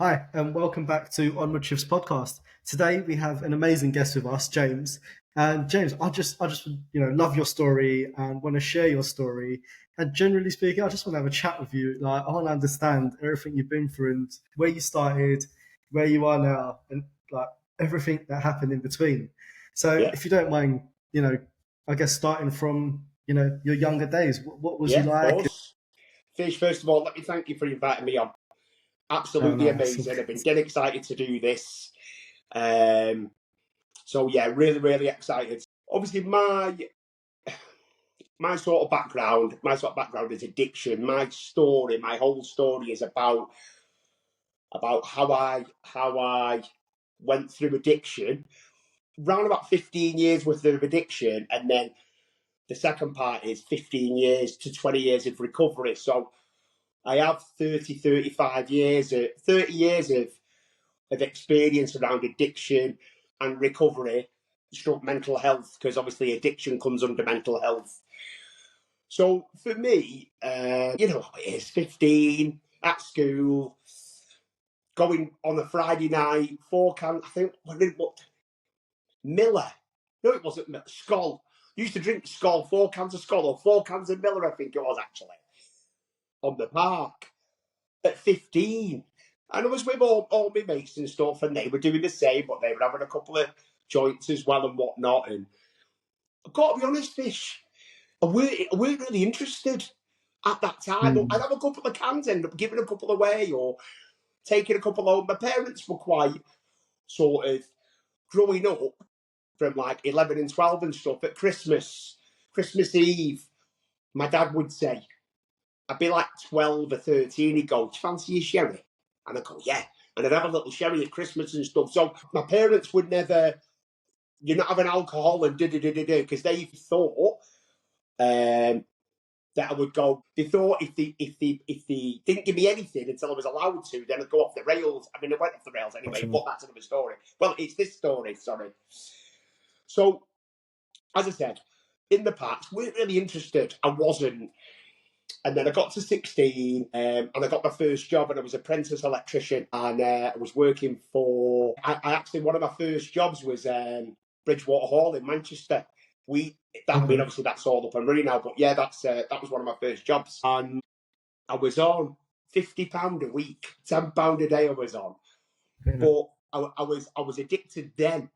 Hi, and welcome back to Onward Shift's podcast. Today we have an amazing guest with us, James. And James, I just love your story and want to share your story. And generally speaking, I just want to have a chat with you. Like, I want to understand everything you've been through and where you started, where you are now, and like everything that happened in between. So, Yeah, if you don't mind, I guess starting from your younger days, what was you yeah, of like? course. Fish, first of all, let me thank you for inviting me on. Oh, Absolutely nice. amazing. I've been dead excited to do this. Um, so yeah, really, really excited. Obviously, my sort of background is addiction. My story, my whole story is about how I went through addiction. Round about 15 years worth of addiction, and then the second part is 15 years to 20 years of recovery. So I have 35 years, 30 years of experience around addiction and recovery, stroke mental health, because obviously addiction comes under mental health. So for me, it's 15 at school, going on a Friday night, I think, Miller. No, it wasn't Miller, Skoll. Used to drink Skoll, 4 cans of Skoll, or 4 cans of Miller, I think it was actually, on the park at 15. And I was with all my mates and stuff, and they were doing the same, but they were having a couple of joints as well and whatnot. And I've got to be honest, Fish, I weren't really interested at that time. I'd Mm. have a couple of cans, end up giving a couple away or taking a couple home. My parents were quite sort of growing up from like 11 and 12 and stuff at Christmas Eve. My dad would say, I'd be like 12 or 13, he'd go, do you fancy a sherry? And I'd go, yeah. And I'd have a little sherry at Christmas and stuff. So my parents would never, you're not having alcohol and do, because they thought that I would go. They thought if they didn't give me anything until I was allowed to, then I'd go off the rails. I mean, I went off the rails anyway, Gotcha. but that's another story. Well, it's this story, sorry. So, as I said, in the past, weren't really interested. I wasn't. And then I got to 16 and I got my first job, and I was apprentice electrician, and I was working for, I actually, one of my first jobs was Bridgewater Hall in Manchester. Okay. Obviously that's all up and running now, but yeah, that was one of my first jobs. And I was on £50 a week, £10 a day I was on. Yeah. But I was addicted then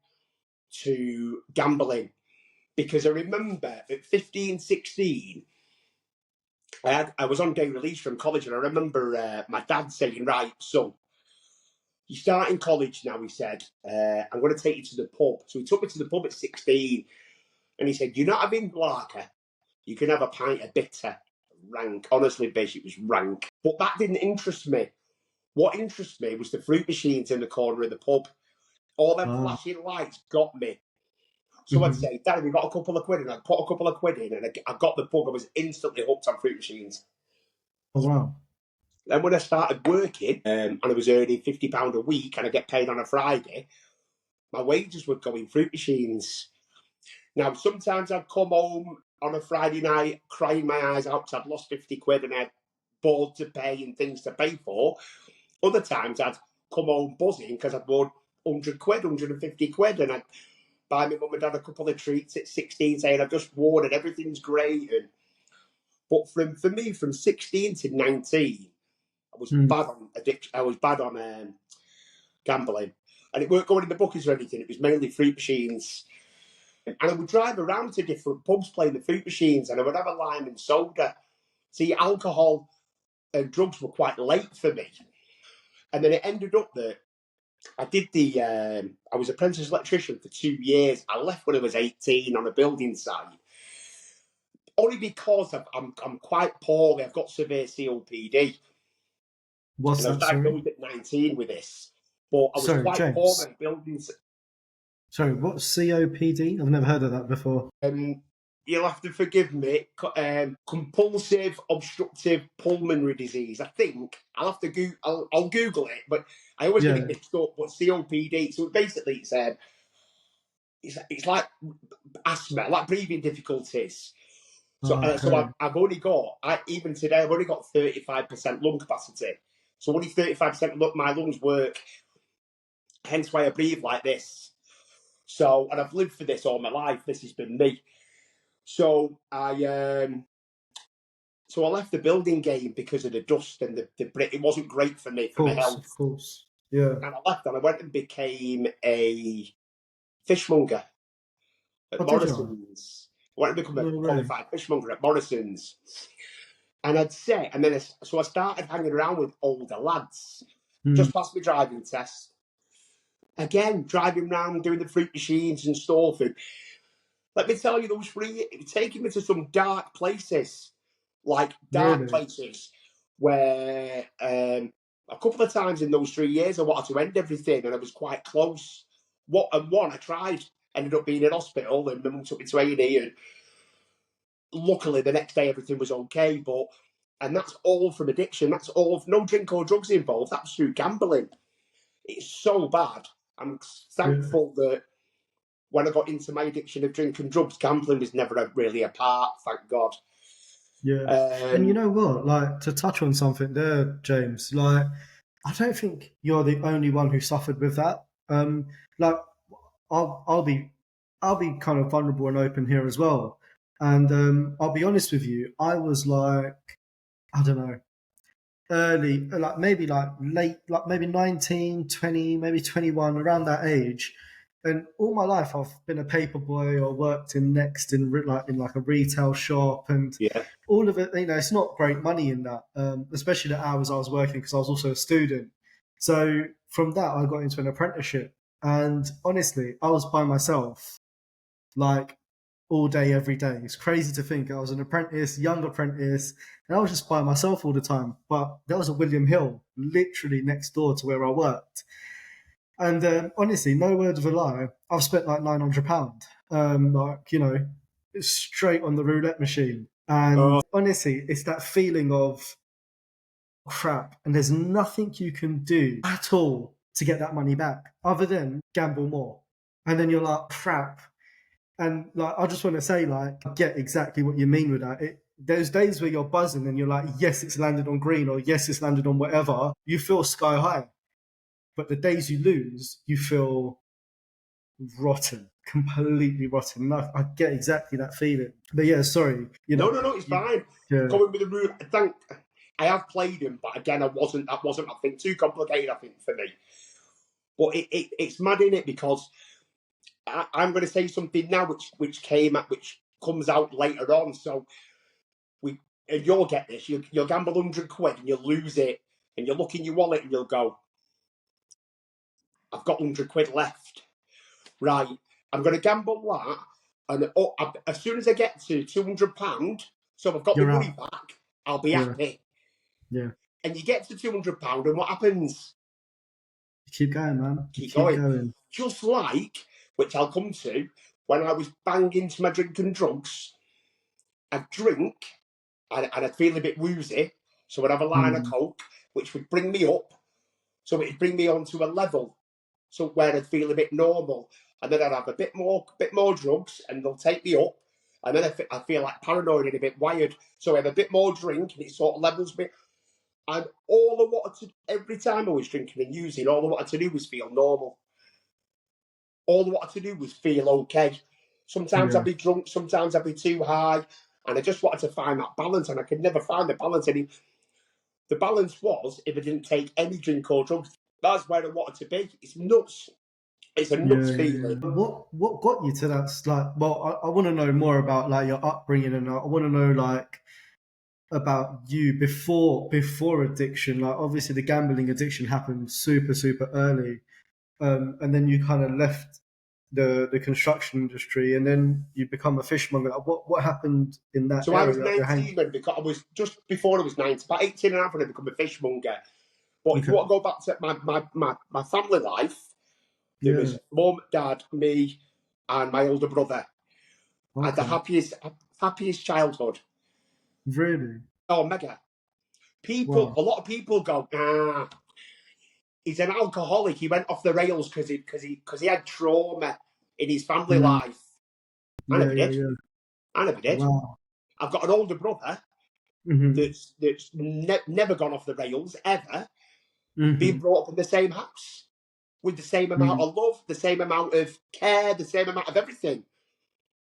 to gambling, because I remember at 15, 16, I was on day release from college, and I remember my dad saying, right, so you start in college now, he said, I'm going to take you to the pub. So he took me to the pub at 16, and he said, you're not having lager, you can have a pint of bitter. Rank. Honestly, Bish, it was rank. But that didn't interest me. What interested me was the fruit machines in the corner of the pub. All them Ah. flashing lights got me. So I'd Mhm. say, Daddy, we got a couple of quid, and I'd put a couple of quid in, and I got the bug. I was instantly hooked on fruit machines. Oh, wow. Then when I started working, and I was earning £50 a week, and I get paid on a Friday, my wages would go in fruit machines. Now, sometimes I'd come home on a Friday night crying my eyes out because I'd lost 50 quid and I had board to pay and things to pay for. Other times I'd come home buzzing because I'd won 100 quid, 150 quid, and I'd buy my mum and dad a couple of treats at 16 saying I've just won and everything's great. But for me, from 16 to 19, I was Mm. bad on addiction. I was bad on gambling, and it weren't going in the bookies or anything. It was mainly fruit machines, and I would drive around to different pubs playing the fruit machines, and I would have a lime and soda. See, alcohol and drugs were quite late for me, and then it ended up that I did I was apprentice electrician for 2 years. I left when I was 18 on a building site, only because I'm quite poorly. I've got severe COPD, What's and I was that? Sorry. diagnosed at 19 with this. But I was Sorry, quite poor James. at buildings. Sorry, what's COPD? I've never heard of that before. You'll have to forgive me. Compulsive obstructive pulmonary disease. I think I'll have to I'll Google it, but I always get it Yeah. mixed up. But COPD. So basically, it's like asthma, like breathing difficulties. So, Okay. I've only got, even today, I've only got 35% lung capacity. So only 35% of my lungs work. Hence why I breathe like this. So, and I've lived for this all my life. This has been me. So I left the building game because of the dust and it wasn't great for me, for my health. Of course. Yeah. And I left and I went and became a fishmonger at Morrison's. I went and become a qualified fishmonger at Morrison's. And I started hanging around with older lads, just past my driving test. Again, driving around, doing the fruit machines and stuff. And let me tell you, those 3 years, it was taking me to some dark places, places where a couple of times in those 3 years I wanted to end everything, and I was quite close. One I tried, ended up being in hospital, and my mum took me to A&E, and luckily the next day everything was okay. And that's all from addiction. That's all, no drink or drugs involved. That's through gambling. It's so bad. I'm thankful that when I got into my addiction of drink and drugs, gambling was never really a part, thank God. Yeah. And you know what? Like, to touch on something there, James, like, I don't think you're the only one who suffered with that. Like, I'll be kind of vulnerable and open here as well. And I'll be honest with you, I was like, I don't know, early, like maybe like late, like maybe 19, 20, maybe 21, around that age. And all my life I've been a paper boy or worked in Next in a retail shop, and all of it, you know, it's not great money in that, especially the hours I was working, because I was also a student. So from that I got into an apprenticeship, and honestly I was by myself, like, all day, every day. It's crazy to think I was an apprentice, young apprentice, and I was just by myself all the time. But there was a William Hill literally next door to where I worked. And honestly, no word of a lie, I've spent like £900, like, you know, straight on the roulette machine. And honestly, it's that feeling of crap, and there's nothing you can do at all to get that money back other than gamble more. And then you're like, crap. And like, I just want to say, like, I get exactly what you mean with that. There's days where you're buzzing and you're like, yes, it's landed on green, or yes, it's landed on whatever. You feel sky high. But the days you lose, you feel rotten, completely rotten. And I get exactly that feeling. But yeah, sorry. You know, no, it's fine. Yeah. Going with the rule, I have played him, but again, that wasn't, I think, too complicated, I think, for me. But it's mad, in it, because I'm going to say something now which comes out later on. So you'll get this. You'll gamble £100 and you'll lose it, and you'll look in your wallet and you'll go, I've got £100 left. Right, I'm going to gamble that, and as soon as I get to £200, so I've got the money back, I'll be happy. Yeah. And you get to £200, and what happens? You keep going, man. Keep going. Just like, which I'll come to, when I was banging to my drink and drugs, I'd drink and I'd feel a bit woozy, so I'd have a line of Coke, which would bring me up, so it'd bring me onto a level, so where I'd feel a bit normal, and then I'd have a bit more drugs, and they'll take me up, and then I feel like paranoid and a bit wired, so I have a bit more drink, and it sort of levels me. And all I wanted to, every time I was drinking and using, all I wanted to do was feel normal. All I wanted to do was feel okay. Sometimes I'd be drunk, sometimes I'd be too high, and I just wanted to find that balance, and I could never find the balance. And the balance was, if I didn't take any drink or drugs, that's where I wanted to be. It's nuts. It's a nuts feeling. What got you to that? Like, well, I want to know more about like your upbringing, and I want to know like about you before addiction. Like, obviously the gambling addiction happened super early, and then you kind of left the construction industry, and then you become a fishmonger. What happened in that? So area? I was 19 because I was just before I was 19, about 18 and a half when I become a fishmonger. But if you want to go back to my family life, there was mum, dad, me, and my older brother. I had the happiest childhood. Really? Oh, mega. A lot of people go, he's an alcoholic. He went off the rails because he had trauma in his family life. I never did. I never did. Wow. I've got an older brother that's never gone off the rails ever. being brought up in the same house with the same amount Mm. of love, the same amount of care, the same amount of everything.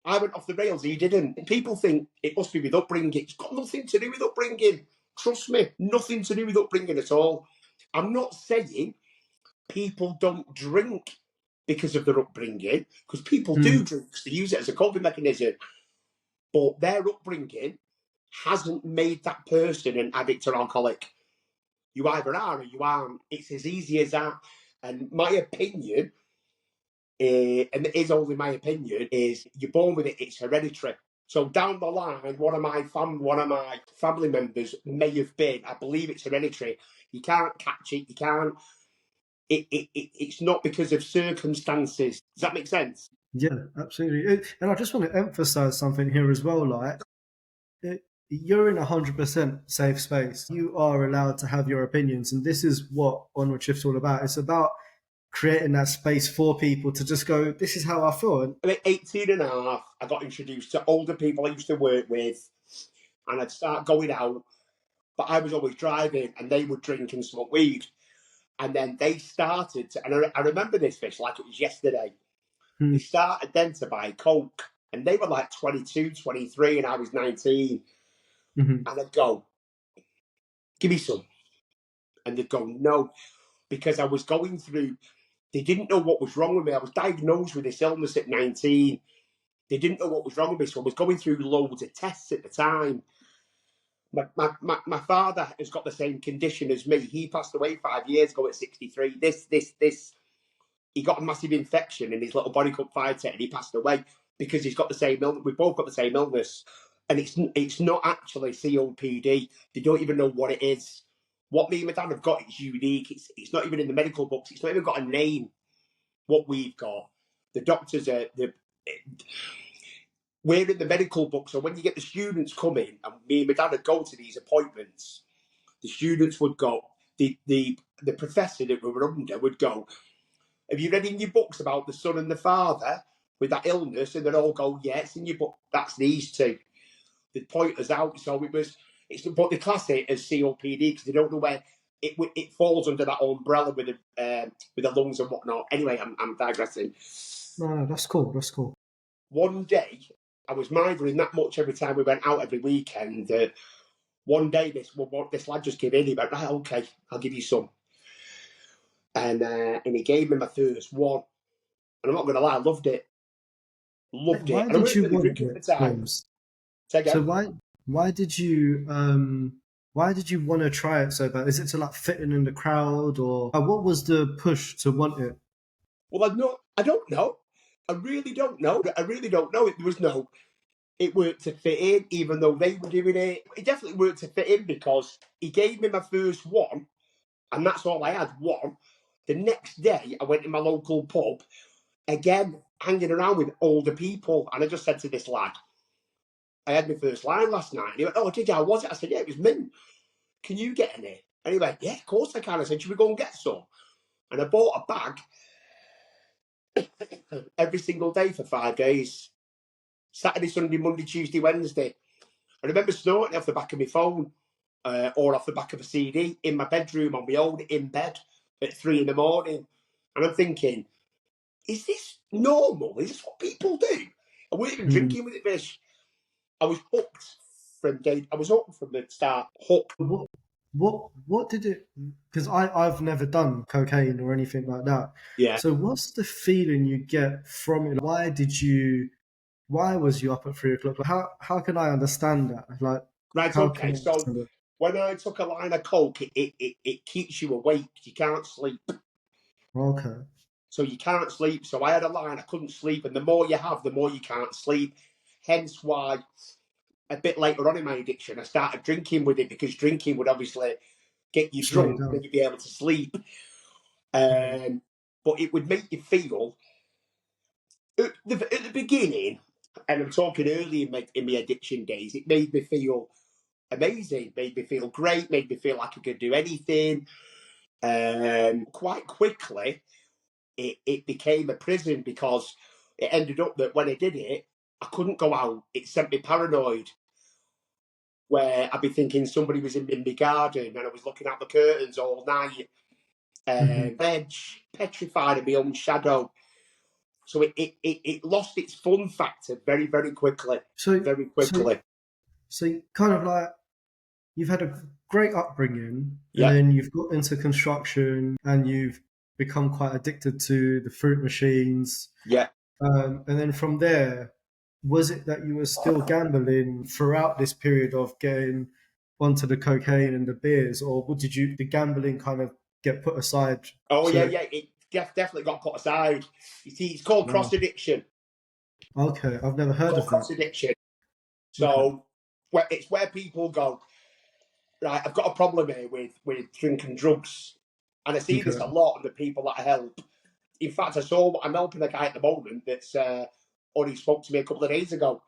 I went off the rails, he didn't. People think it must be with upbringing. It's got nothing to do with upbringing. Trust me, nothing to do with upbringing at all. I'm not saying people don't drink because of their upbringing, because people do drink, they use it as a coping mechanism, but their upbringing hasn't made that person an addict or alcoholic. You either are or you aren't. It's as easy as that. And my opinion, and it is only my opinion, is you're born with it. It's hereditary. So down the line, one of my family members may have been. I believe it's hereditary. You can't catch it. You can't. It's not because of circumstances. Does that make sense? Yeah, absolutely. And I just want to emphasize something here as well. Like, you're in 100% safe space. You are allowed to have your opinions, and this is what Onward Shift's all about. It's about creating that space for people to just go, this is how I feel. At 18 and a half, I got introduced to older people I used to work with, and I'd start going out, but I was always driving, and they would drink and smoke weed. And then they started to, and I remember this fish like it was yesterday. They started then to buy Coke, and they were like 22, 23, and I was 19. And I'd go, give me some. And they'd go, no, because I was going through, they didn't know what was wrong with me. I was diagnosed with this illness at 19. They didn't know what was wrong with me, so I was going through loads of tests at the time. My father has got the same condition as me. He passed away 5 years ago at 63. He got a massive infection in his little body called fighter, and he passed away because he's got the same illness. We've both got the same illness, and it's not actually COPD. They don't even know what it is. What me and my dad have got is unique. It's not even in the medical books. It's not even got a name. What we've got, the doctors are we're in the medical book. So when you get the students coming, and me and my dad would go to these appointments, the students would go. The professor that we were under would go, have you read in your books about the son and the father with that illness? And they'd all go, yeah, it's in your book. That's these two. They'd point us out. So but they class it as COPD because they don't know where it falls under that umbrella with the lungs and whatnot. Anyway, I'm digressing. No, that's cool. That's cool. One day, I was mindering that much every time we went out every weekend. One day, this lad just came in. He went, right, okay, I'll give you some. And he gave me my first one. And I'm not going to lie, I loved it. Loved it. Why And I did weren't you really want drinking at it, the time. James? Say again. So why did you want to try it so bad? Is it to like fit in the crowd, or what was the push to want it? Well, I don't know. I really don't know. It worked to fit in, even though they were doing it. It definitely worked to fit in because he gave me my first one, and that's all I had, one. The next day, I went to my local pub, again, hanging around with older people, and I just said to this lad, I had my first line last night. And he went, oh, did you? How was it? I said, yeah, it was mint. Can you get any? And he went, yeah, of course I can. I said, should we go and get some? And I bought a bag every single day for 5 days. Saturday, Sunday, Monday, Tuesday, Wednesday. I remember snorting off the back of my phone or off the back of a CD in my bedroom on my own, in bed at 3 a.m. And I'm thinking, is this normal? Is this what people do? I wasn't even drinking with it, Bish. I was hooked from the start. Hooked. What did it? Because I've never done cocaine or anything like that. Yeah. So what's the feeling you get from it? Why was you up at 3 o'clock? Like, how can I understand that? Like, Right, how okay. can I So understand it? when I took a line of coke, it keeps you awake. You can't sleep. Okay. So you can't sleep. So I had a line, I couldn't sleep. And the more you have, the more you can't sleep. Hence why a bit later on in my addiction, I started drinking with it because drinking would obviously get you Slow drunk and down. then you'd be able to sleep. But it would make you feel, at the beginning, and I'm talking early in my addiction days, it made me feel amazing, made me feel great, made me feel like I could do anything. Quite quickly, it became a prison because it ended up that when I did it, I couldn't go out. It sent me paranoid, where I'd be thinking somebody was in my garden and I was looking out the curtains all night. edge, petrified of my own shadow. So it lost its fun factor very, very quickly. So, Very so, quickly. so kind of like you've had a great upbringing, and Yeah. then you've got into construction, and you've become quite addicted to the fruit machines. Yeah. And then from there, was it that you were still gambling throughout this period of getting onto the cocaine and the beers, or did the gambling kind of get put aside? Oh, So, yeah. It definitely got put aside. You see, it's called wow. cross addiction. Okay, I've never heard Called of that. cross addiction. Okay, So it's where people go, right, I've got a problem here with drinking drugs. And I see this okay, a lot in the people that I help. In fact, I'm helping a guy at the moment that's only spoke to me a couple of days ago.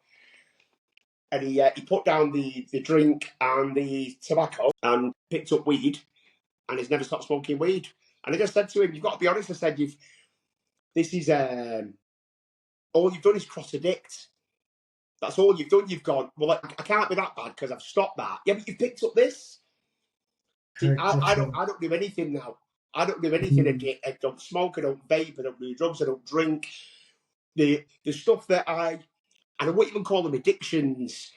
And he put down the drink and the tobacco and picked up weed, and he's never stopped smoking weed. And I just said to him, "You've got to be honest." I said, this is all you've done is cross addict. That's all you've done. You've gone, well, I can't be that bad because I've stopped that. Yeah, but you've picked up this. See, okay, I gotcha. don't do anything now. I don't do anything. Mm, I don't smoke. I don't vape. I don't do drugs. I don't drink. The stuff that and I wouldn't even call them addictions.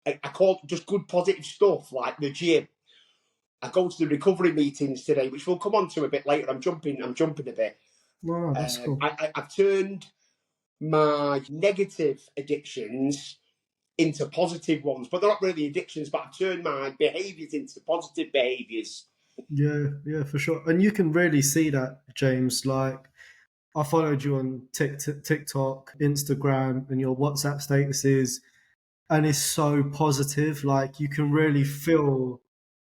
I call it just good positive stuff like the gym. I go to the recovery meetings today, which we'll come on to a bit later. I'm jumping a bit. wow, that's cool. I've turned my negative addictions into positive ones, but they're not really addictions, but I've turned my behaviours into positive behaviours. Yeah, yeah, for sure. And you can really see that, James. Like, I followed you on TikTok, Instagram, and your WhatsApp statuses, and it's so positive. Like, you can really feel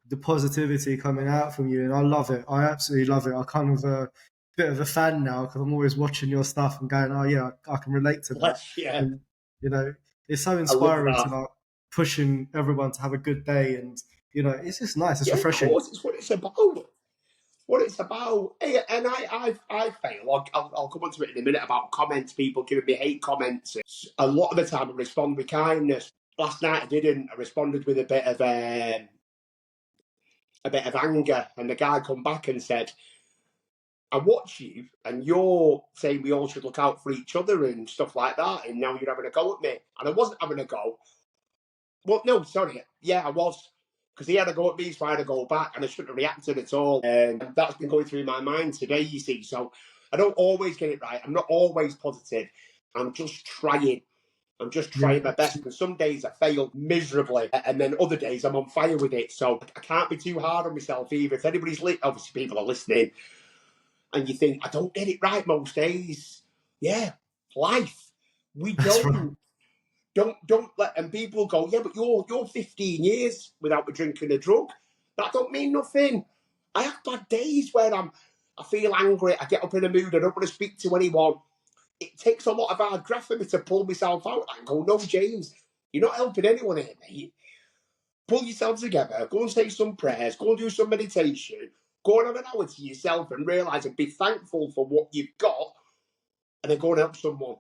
the positivity coming out from you, and I love it. I absolutely love it. I kind of a bit of a fan now because I'm always watching your stuff and going, "Oh yeah, I can relate to that." Bless you. And you know, it's so I love inspiring to that. like pushing everyone to have a good day, and it's just nice. It's Yeah, of refreshing. course, it's what it's about. What it's about. Hey, and I fail. I'll come on to it in a minute about comments, people giving me hate comments. A lot of the time I respond with kindness. Last night I didn't. I responded with a bit of anger, and the guy come back and said, I watch you and you're saying we all should look out for each other and stuff like that, and now you're having a go at me. And I wasn't having a go. Well, no, sorry. Yeah, I was. Because he had a go at me, so I had to go back, and I shouldn't have reacted at all. And that's been going through my mind today, you see. So I don't always get it right. I'm not always positive. I'm just trying. I'm just Yeah, trying my best. And some days I fail miserably, and then other days I'm on fire with it. So I can't be too hard on myself either. If anybody's obviously people are listening, and you think I don't get it right most days. Yeah, life. We that's right. don't let, and people go, yeah, but you're 15 years without a drink and a drug. That don't mean nothing. I have bad days where I feel angry. I get up in a mood. I don't want to speak to anyone. It takes a lot of hard graft for me to pull myself out and go, no, James, you're not helping anyone here, mate. Pull yourself together. Go and say some prayers. Go and do some meditation. Go and have an hour to yourself and realise and be thankful for what you've got, and then go and help someone.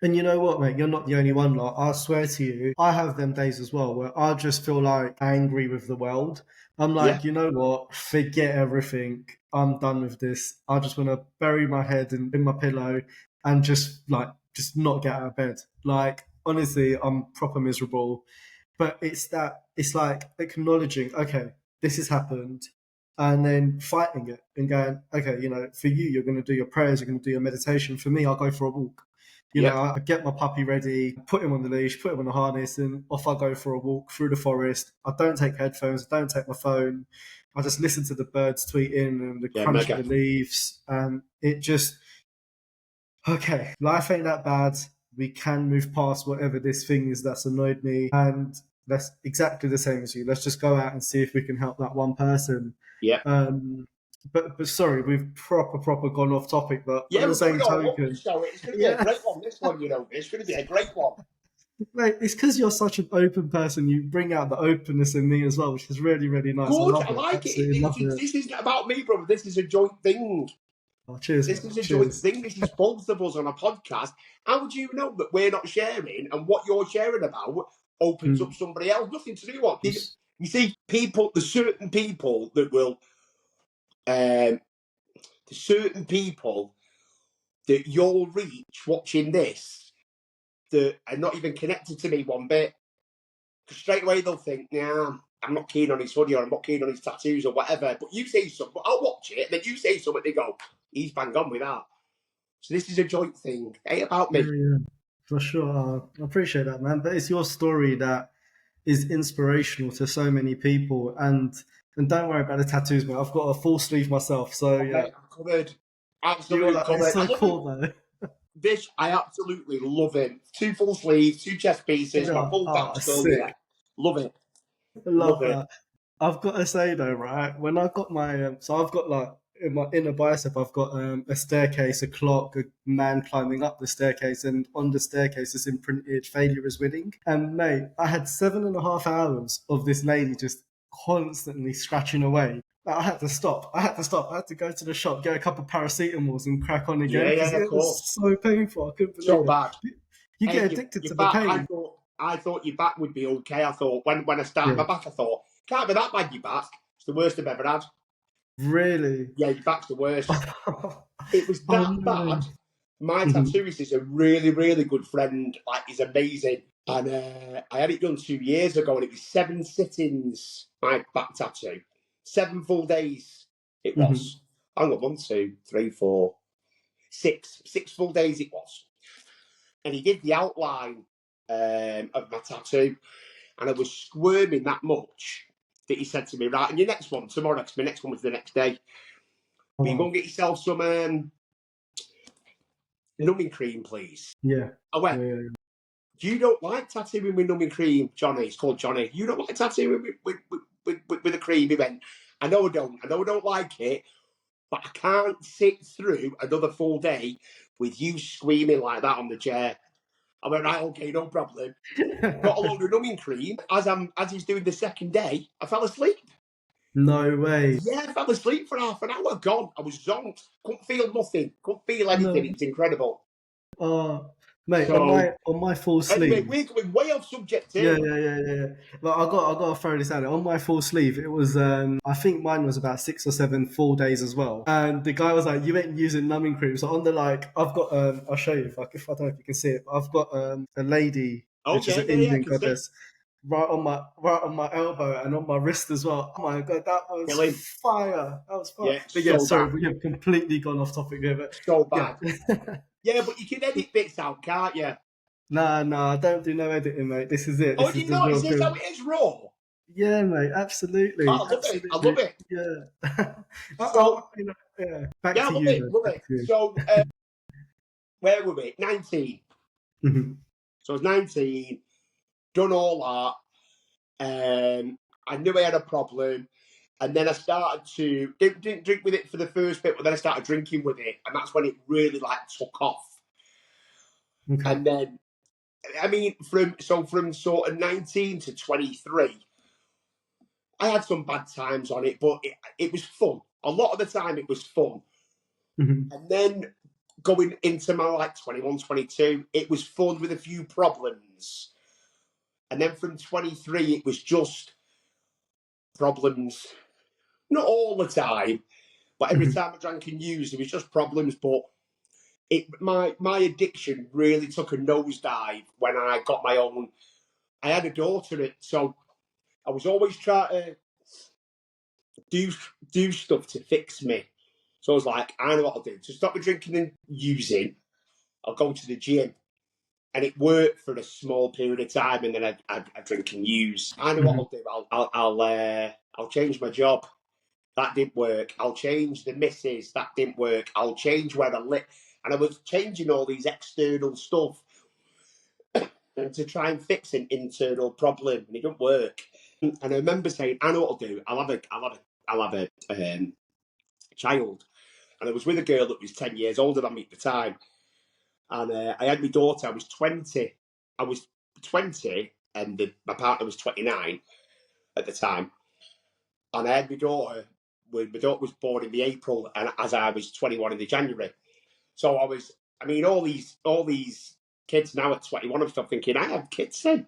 And you know what, mate? You're not the only one. Like, I swear to you, I have them days as well where I just feel like angry with the world. I'm Yeah, like, you know what? Forget everything. I'm done with this. I just want to bury my head in my pillow and just not get out of bed. Like, honestly, I'm proper miserable. But it's like acknowledging, okay, this has happened, and then fighting it and going, okay, for you, you're going to do your prayers, you're going to do your meditation. For me, I'll go for a walk. yeah, I get my puppy ready, put him on the leash, put him on the harness, and off I go for a walk through the forest. I don't take headphones, I don't take my phone. I just listen to the birds tweeting and the yeah, crunch of mega. the leaves. And it just, okay, life ain't that bad. We can move past whatever this thing is that's annoyed me. And that's exactly the same as you. Let's just go out and see if we can help that one person. Yeah. Um, but sorry, we've proper gone off topic. But on Yeah, the we're going same all over the token, show. It's going to be a yeah, great one, this one, It's going to be a great one. mate, it's because you're such an open person. You bring out the openness in me as well, which is really, really nice. I Good, love I it. like it. Absolutely love it. This isn't about me, brother. This is a joint thing. Oh, cheers, This mate. is a joint Cheers. thing. This is both of us on a podcast. How would you know that we're not sharing and what you're sharing about opens up Mm. somebody else? Nothing to do with. You see, there's certain people that will there's certain people that you'll reach watching this that are not even connected to me one bit. Because straight away they'll think, nah, I'm not keen on his hoodie or I'm not keen on his tattoos or whatever. But you say something, I'll watch it, and then you say something, they go, he's bang on with that. So this is a joint thing. It ain't about me. Yeah, for sure. I appreciate that, man. But it's your story that is inspirational to so many people. And don't worry about the tattoos, man. I've got a full sleeve myself, so yeah. Okay, I'm covered. You're Absolutely like, covered. it's so cool, though. This, I absolutely love it. 2 full sleeves, 2 chest pieces, my full back still sick. there. Love it. I love Love it. that. I've got to say though, right? When I got my, so I've got like in my inner bicep, I've got a staircase, a clock, a man climbing up the staircase, and on the staircase is imprinted "Failure is winning." And mate, I had 7.5 hours of this lady just constantly scratching away. Like, I had to stop. I had to go to the shop, get a couple of paracetamols, and crack on again because Yeah, of it was course. so painful. I couldn't believe So it. bad. You Hey, get addicted your to the back, pain. I thought your back would be okay. I thought when I started my back, I thought, can't be that bad, your back. It's the worst I've ever had. Really? Yeah, your back's the worst. It was Oh, that no. bad. My Mhm. tattooist is a really, really good friend. Like, he's amazing. And I had it done 2 years ago, and it was 7 sittings, my back tattoo. 7 full days it was. Hang on, 1, 2, 3, 4, 6. 6 full days it was. And he did the outline of my tattoo, and I was squirming that much that he said to me, right, and your next one tomorrow, because my next one was the next day. But you go and get yourself some numbing cream, please. Yeah. I went, Yeah. you don't like tattooing with numbing cream, Johnny. It's called Johnny. You don't like tattooing with a cream. He went, I know I don't like it, but I can't sit through another full day with you screaming like that on the chair. I went, right, okay, no problem. Got a load of numbing cream. As he's doing the second day, I fell asleep. No way. Yeah, I fell asleep for half an hour. Gone. I was zonked. Couldn't feel nothing. Couldn't feel anything. No. It was incredible. Mate, So on my full anyway, sleeve. we're going way off subject Yeah, here. yeah. But I got to throw this out there. On my full sleeve, it was I think mine was about 6 or 7 full days as well. And the guy was like, "You ain't using numbing cream." So on the I've got I'll show you if I don't know if you can see it. But I've got a lady, Oh which is yeah, an I Indian can see. goddess, right on my elbow and on my wrist as well. Oh my god, that was Killing. fire! That was fire. Yeah, But yeah, so sorry, bad. we have completely gone off topic here. But So yeah. bad. Yeah, but you can edit bits out, can't you? Nah, I don't do no editing, mate. This is it. Oh, This do is you the not? real Is this deal. how it is raw? Yeah, mate. Oh, Absolutely, I love it. I absolutely. love it. Yeah. So Yeah. Back yeah, I to love you, it. man. Love Back it. to you. So where were we? 19. Mhm. So I was 19. Done all that. I knew I had a problem. And then I started to didn't drink with it for the first bit, but then I started drinking with it, and that's when it really took off. Okay. And then, I mean, from sort of 19 to 23, I had some bad times on it, but it was fun. A lot of the time, it was fun. Mhm. And then going into my 21, 22, it was fun with a few problems. And then from 23, it was just problems. Not all the time, but every Mhm. time I drank and used, it was just problems. But my addiction really took a nosedive when I got my own. I had a daughter, so I was always trying to do stuff to fix me. So I was like, I know what I'll do. To stop me drinking and using, I'll go to the gym. And it worked for a small period of time, and then I drink and use. I know what Mhm. I'll do. I'll change my job. That didn't work. I'll change the misses. That didn't work. I'll change where I live. And I was changing all these external stuff to try and fix an internal problem, and it didn't work. And I remember saying, "I know what I'll do. I'll have a child." And I was with a girl that was 10 years older than me at the time, and I had my daughter. I was 20. I was 20, and my partner was 29 at the time. And I had my daughter. When my daughter was born in the April, and as I was 21 in the January. So I was. I mean, all these kids now at 21, I'm still thinking I have kids then.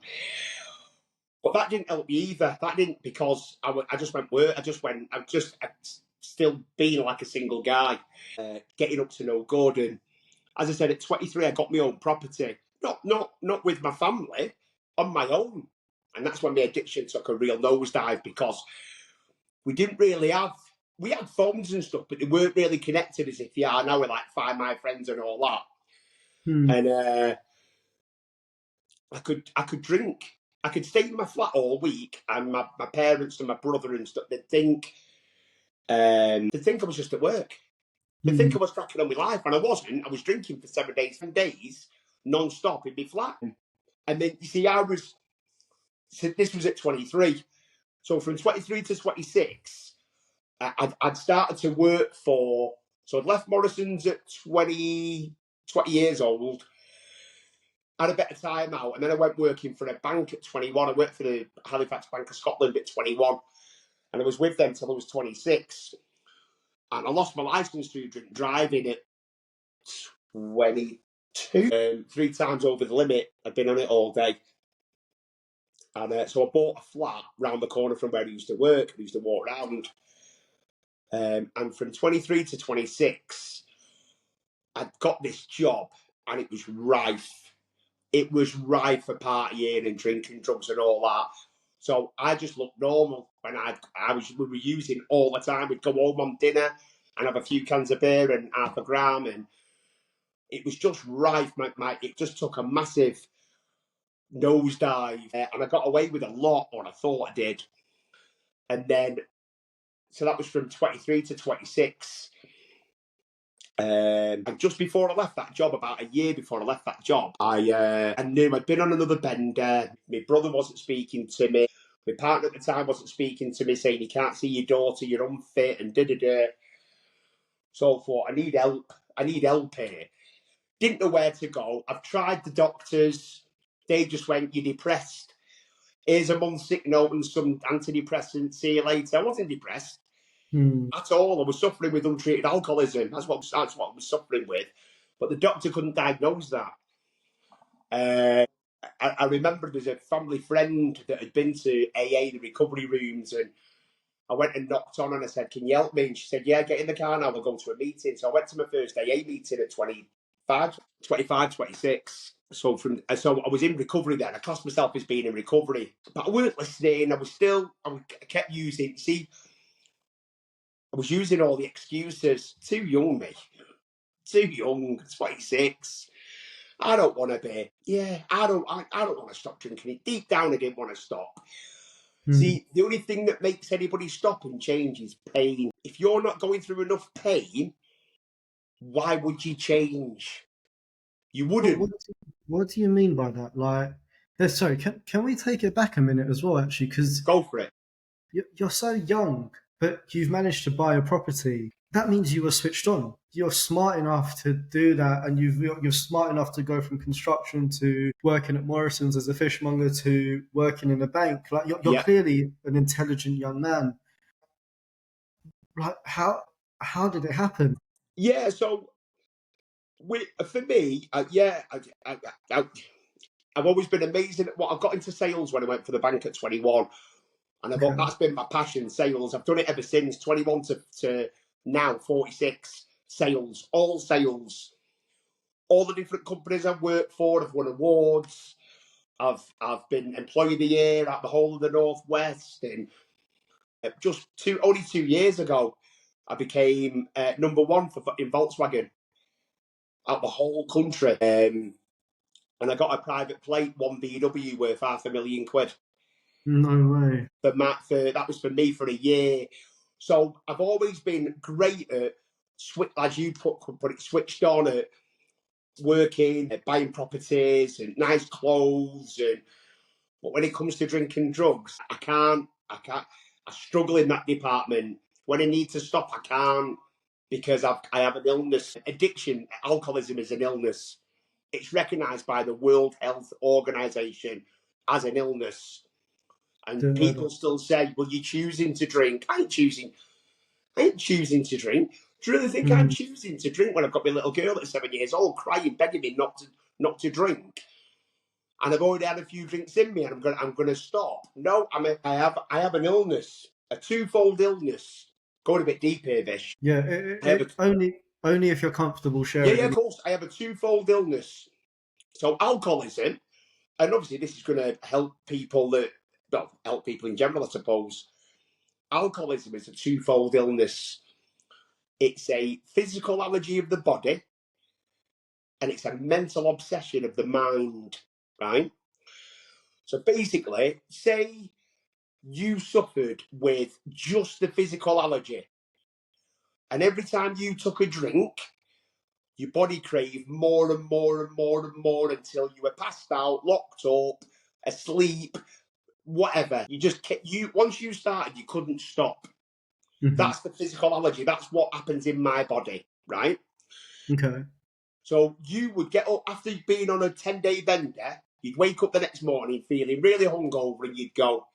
But that didn't help me either. That didn't, because I just went work. I just still being like a single guy, getting up to no good. And as I said, at 23, I got my own property, not with my family, on my own. And that's when my addiction took a real nosedive, because we didn't really have, we had phones and stuff, but they weren't really connected as if you are now with like Find My Friends and all that. And I could drink. I could stay in my flat all week, and my parents and my brother and stuff, they'd think I was just at work. They'd think I was cracking on with life, and I wasn't. I was drinking for 7 days, non-stop in my flat. And then, you see, this was at 23. So from 23 to 26, I'd started to work so I'd left Morrison's at 20 years old, had a better time out, and then I went working for a bank at 21. I worked for the Halifax Bank of Scotland at 21, and I was with them till I was 26. And I lost my licence through drink driving at 22. 3 times over the limit. I'd been on it all day. And so I bought a flat round the corner from where I used to work. I used to walk around. And from 23 to 26, I'd got this job, and it was rife. It was rife for partying and drinking, drugs and all that. So I just looked normal when we were using all the time. We'd go home on dinner and have a few cans of beer and half a gram, and it was just rife. It just took a massive nosedive, and I got away with a lot, or I thought I did. And then, so that was from 23 to 26. And just before I left that job, about a year before I left that job, I knew I'd been on another bender. My brother wasn't speaking to me. My partner at the time wasn't speaking to me, saying, you can't see your daughter, you're unfit, and da-da-da. So I thought, I need help here. Didn't know where to go. I've tried the doctors. They just went, you're depressed. Here's a month's sick note and some antidepressants. See you later. I wasn't depressed at all. I was suffering with untreated alcoholism. That's what I was suffering with. But the doctor couldn't diagnose that. I remember there's a family friend that had been to AA, the recovery rooms, and I went and knocked on and I said, can you help me? And she said, yeah, get in the car now, we'll go to a meeting. So I went to my first AA meeting at 25, 26. So I was in recovery then. I classed myself as being in recovery, but I weren't listening. I kept using, I was using all the excuses. Too young, me. Too young, 26. I don't want to be. Yeah, I don't want to stop drinking it. Deep down, I didn't want to stop. See, the only thing that makes anybody stop and change is pain. If you're not going through enough pain, why would you change? You wouldn't. What do you mean by that? Like, sorry, can we take it back a minute as well, actually? Because Go for it. you're so young, but you've managed to buy a property. That means you were switched on. You're smart enough to do that, and you're smart enough to go from construction to working at Morrison's as a fishmonger to working in a bank. Like you're clearly an intelligent young man. Like how did it happen? Yeah, so for me, I've always been amazing at what I've got into sales when I went for the bank at 21. And I thought that's been my passion, sales. I've done it ever since 21 to now 46. Sales, all the different companies I've worked for. I've won awards. I've been employee of the year at the whole of the Northwest. And just only 2 years ago, I became number one in Volkswagen out the whole country. And I got a private plate, one VW worth £500,000. No way. That was for me for a year. So I've always been great at, as you put it, switched on at working, at buying properties and nice clothes. But when it comes to drinking drugs, I can't. I struggle in that department. When I need to stop, I can't, because I have an illness. Addiction, alcoholism is an illness. It's recognised by the World Health Organization as an illness. And people still say, well, you're choosing to drink. I ain't choosing to drink. Do you really think I'm choosing to drink when I've got my little girl at 7 years old crying, begging me not to drink? And I've already had a few drinks in me, and I'm going to stop. No, I have an illness, a twofold illness. going a bit deep here, Vish. Yeah, only if you're comfortable sharing. Of course. I have a twofold illness. So alcoholism, and obviously this is going to help people help people in general, I suppose. Alcoholism is a twofold illness. It's a physical allergy of the body, and it's a mental obsession of the mind, right? So basically, say you suffered with just the physical allergy, and every time you took a drink, your body craved more and more and more and more until you were passed out, locked up, asleep, whatever. Once you started, you couldn't stop. Mm-hmm. That's the physical allergy. That's what happens in my body, right? Okay. So you would get up after being on a 10-day bender, you'd wake up the next morning feeling really hungover, and you'd go,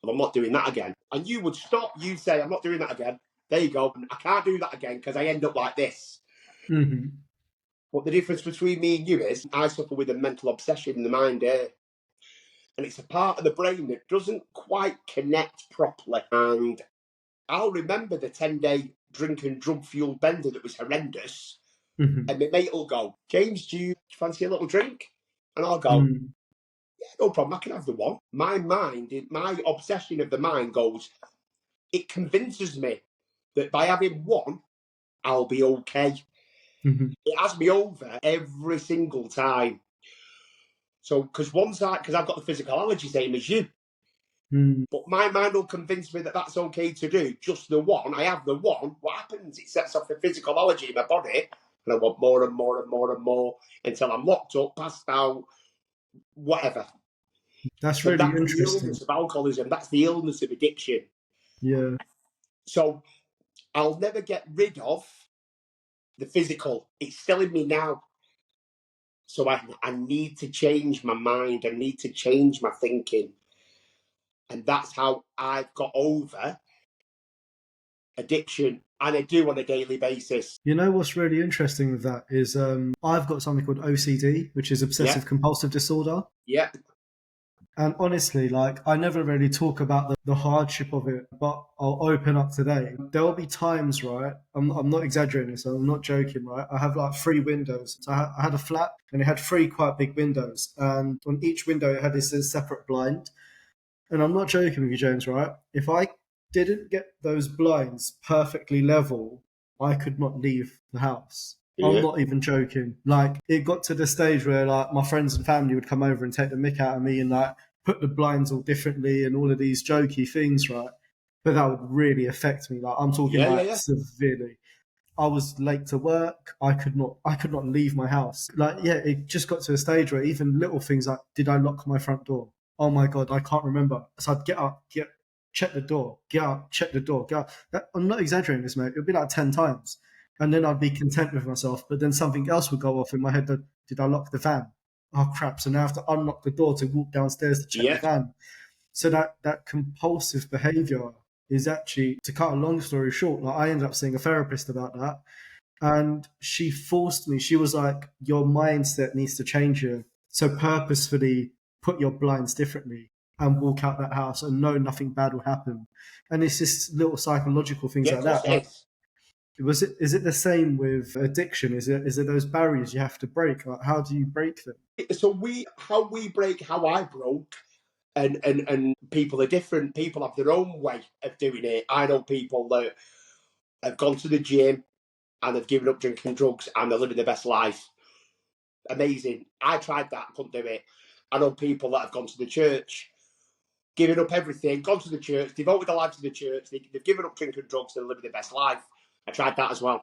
well, I'm not doing that again. And you would stop, you'd say, I'm not doing that again. There you go. I can't do that again because I end up like this. Mm-hmm. But the difference between me and you is I suffer with a mental obsession in the mind here. And it's a part of the brain that doesn't quite connect properly. And I'll remember the 10-day drink and drug fueled bender that was horrendous. Mm-hmm. And my mate will go, James, do you fancy a little drink? And I'll go, Mm-hmm. yeah, no problem, I can have the one. My mind, my obsession of the mind goes, it convinces me that by having one, I'll be okay. Mm-hmm. It has me over every single time. So, because I've got the physical allergy, same as you. Mm-hmm. But my mind will convince me that that's okay to do. Just the one, I have the one. What happens? It sets off the physical allergy in my body, and I want more and more and more and more until I'm locked up, passed out, whatever. That's So really that's the interesting. illness of alcoholism. That's the illness of addiction. Yeah. So I'll never get rid of the physical. It's still in me now. So I need to change my mind. I need to change my thinking. And that's how I've got over addiction. And I do on a daily basis. You know what's really interesting with that is I've got something called OCD, which is obsessive compulsive disorder. Yeah. And honestly, like, I never really talk about the hardship of it, but I'll open up today. There'll be times, right? I'm not exaggerating, so I'm not joking, right? I have like 3 windows. So I had a flat and it had 3 quite big windows. And on each window, it had this separate blind. And I'm not joking with you, James, right? If I didn't get those blinds perfectly level, I could not leave the house. I'm not even joking. Like, it got to the stage where like my friends and family would come over and take the mick out of me and like put the blinds all differently and all of these jokey things, right? But that would really affect me. Like, I'm talking severely. I was late to work. I could not leave my house. Like, yeah, it just got to a stage where even little things like, did I lock my front door? Oh my God, I can't remember. So I'd get up, check the door, get up, check the door, get up. I'm not exaggerating this, mate. It would be like 10 times. And then I'd be content with myself. But then something else would go off in my head that, did I lock the van? Oh crap. So now I have to unlock the door to walk downstairs to check the van. So that compulsive behavior is actually, to cut a long story short, like, I ended up seeing a therapist about that. And she forced me, she was like, your mindset needs to change here. So purposefully put your blinds differently and walk out that house and know nothing bad will happen. And it's just little psychological things like that. Like, is it the same with addiction? Is it those barriers you have to break? Like, how do you break them? So how I broke, and people are different. People have their own way of doing it. I know people that have gone to the gym and have given up drinking drugs and they're living their best life. Amazing. I tried that, couldn't do it. I know people that have gone to the church, given up everything, gone to the church, devoted their life to the church, they've given up drinking drugs and living their best life. I tried that as well.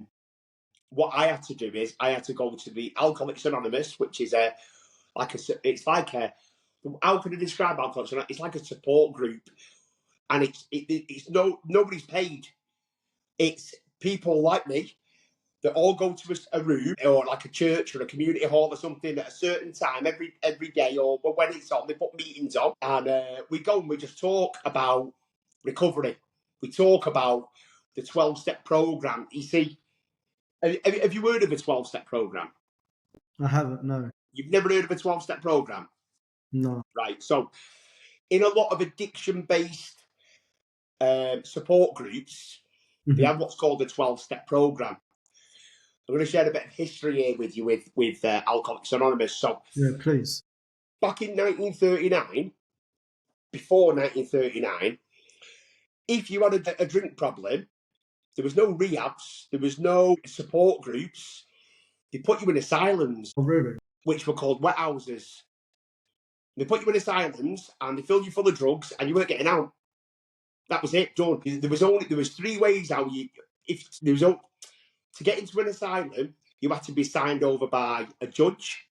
What I had to do is I had to go to the Alcoholics Anonymous, which is how can I describe Alcoholics Anonymous? It's like a support group, and nobody's paid. It's people like me that all go to a room or like a church or a community hall or something at a certain time every day, or when it's on, they put meetings on, and we go and we just talk about recovery. We talk about the 12-step program. You see, have you heard of a 12-step program? I haven't, no. You've never heard of a 12-step program? No. Right. So in a lot of addiction-based support groups, They had what's called the 12-step program. I'm going to share a bit of history here with you with Alcoholics Anonymous. So, yeah, please. back in 1939, before 1939, if you had a drink problem, there was no rehabs, there was no support groups. They put you in asylums, Oh, really? which were called wet houses. They put you in asylums and they filled you full of drugs, and you weren't getting out. That was it, done. There was three ways how to get into an asylum. You had to be signed over by a judge,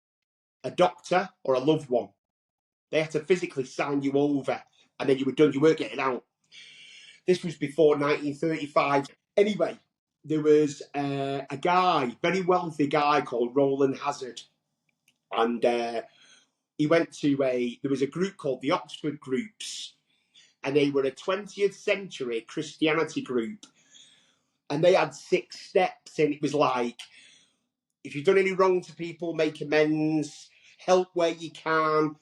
a doctor, or a loved one. They had to physically sign you over, and then you were done. You weren't getting out. This was before 1935. Anyway, there was a guy, very wealthy guy called Roland Hazard, and he went to there was a group called the Oxford Groups, and they were a 20th century Christianity group, and they had 6 steps, and it was like, if you've done any wrong to people, make amends, help where you can,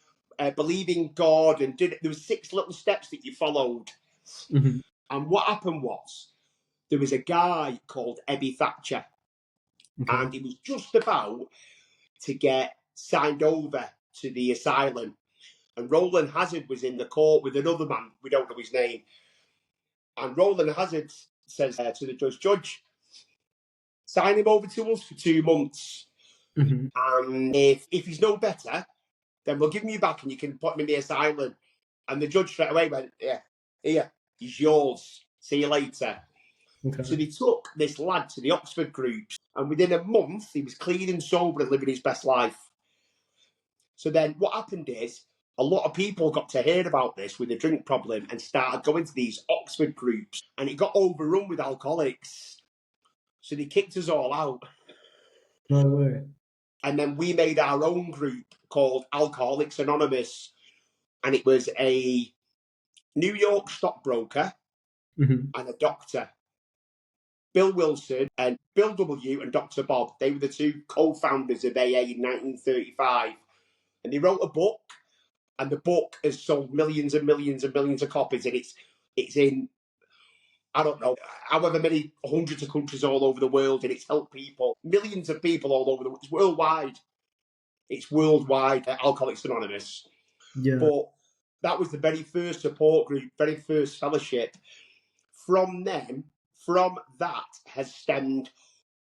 believe in God, and there was 6 little steps that you followed. And what happened was, there was a guy called Ebby Thatcher, and he was just about to get signed over to the asylum. And Roland Hazard was in the court with another man, we don't know his name. And Roland Hazard says to the judge, sign him over to us for 2 months. And if he's no better, then we'll give him you back and you can put him in the asylum. And the judge straight away went, yeah, here, he's yours. See you later. So they took this lad to the Oxford Groups, and within a month, he was clean and sober and living his best life. So then what happened is, a lot of people got to hear about this with a drink problem and started going to these Oxford Groups, and it got overrun with alcoholics. So they kicked us all out. No way. And then we made our own group called Alcoholics Anonymous, and it was a New York stockbroker and a doctor. Bill Wilson and Bill W. and Dr. Bob, they were the 2 co-founders of AA in 1935. And they wrote a book, and the book has sold millions and millions and millions of copies, and it's in, I don't know, however many hundreds of countries all over the world, and it's helped people, millions of people all over the world. It's worldwide. It's worldwide, Alcoholics Anonymous. Yeah. But that was the very first support group, very first fellowship. From that has stemmed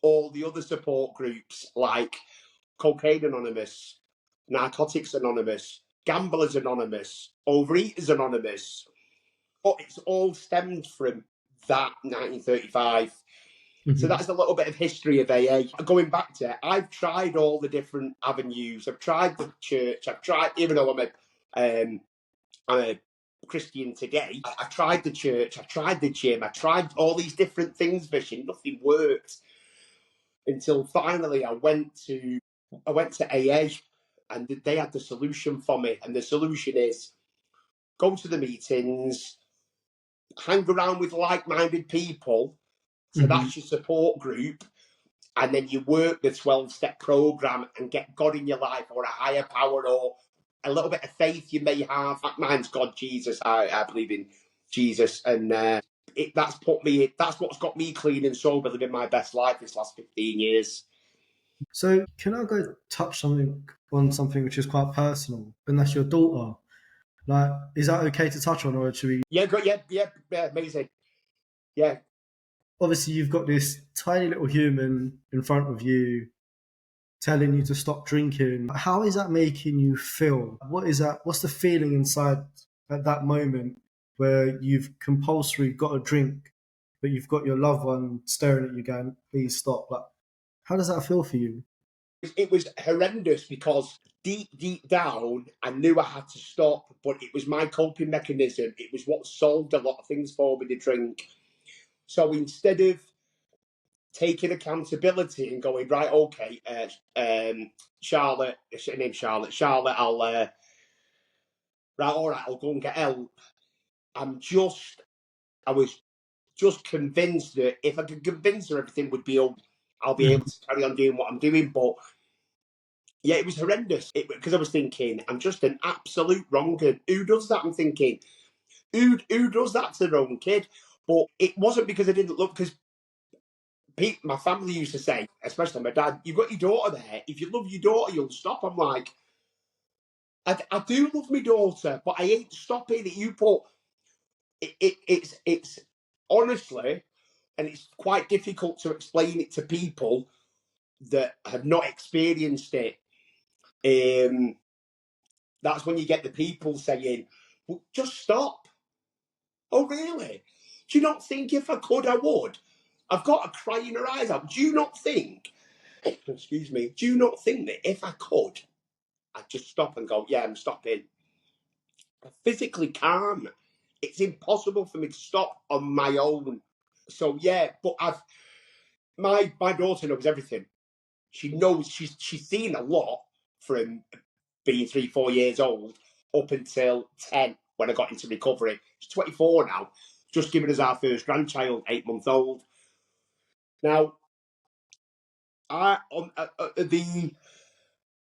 all the other support groups like Cocaine Anonymous, Narcotics Anonymous, Gamblers Anonymous, Overeaters Anonymous. But it's all stemmed from that 1935. So that's a little bit of history of AA. Going back to it, I've tried all the different avenues. I've tried the church. I've tried, even though I'm a Christian today, I tried the church, I tried the gym, I tried all these different things, Vision. Nothing worked until finally I went to AA, and they had the solution for me. And the solution is go to the meetings, hang around with like-minded people. So that's your support group. And then you work the 12-step program and get God in your life, or a higher power, or a little bit of faith you may have. Mine's God, Jesus. I believe in Jesus, and that's what's got me clean and sober, living my best life this last 15 years. So can I go touch on something which is quite personal, and that's your daughter? Like, is that okay to touch on, or should we? Yeah, good. Yeah, amazing. Yeah. Obviously, you've got this tiny little human in front of you telling you to stop drinking. How is that making you feel? What is that? What's the feeling inside at that moment where you've compulsory got a drink, but you've got your loved one staring at you going, please stop? Like, how does that feel for you? It was horrendous, because deep down, I knew I had to stop, but it was my coping mechanism. It was what solved a lot of things for me, the drink. So instead of taking accountability and going, right, okay, Charlotte, her name's Charlotte, I'll, right, all right, I'll go and get help. I was just convinced that if I could convince her everything would be okay, I'll be able to carry on doing what I'm doing. But yeah, it was horrendous, because I was thinking, I'm just an absolute wrong-un. Who does that? I'm thinking, who does that to their own kid? But it wasn't because I didn't love, because my family used to say, especially my dad, "You've got your daughter there. If you love your daughter, you'll stop." I'm like, I do love my daughter, but I ain't stopping it. You put it's honestly, and it's quite difficult to explain it to people that have not experienced it. That's when you get the people saying, "Well, just stop." Oh, really? Do you not think if I could, I would? I've got a crying her eyes out. Do you not think? Excuse me. Do you not think that if I could, I'd just stop and go, "Yeah, I'm stopping." I physically can't. It's impossible for me to stop on my own. So yeah, but my daughter knows everything. She knows she's seen a lot from being 3, 4 years old up until 10 when I got into recovery. She's 24 now, just given us our first grandchild, 8 months old. Now,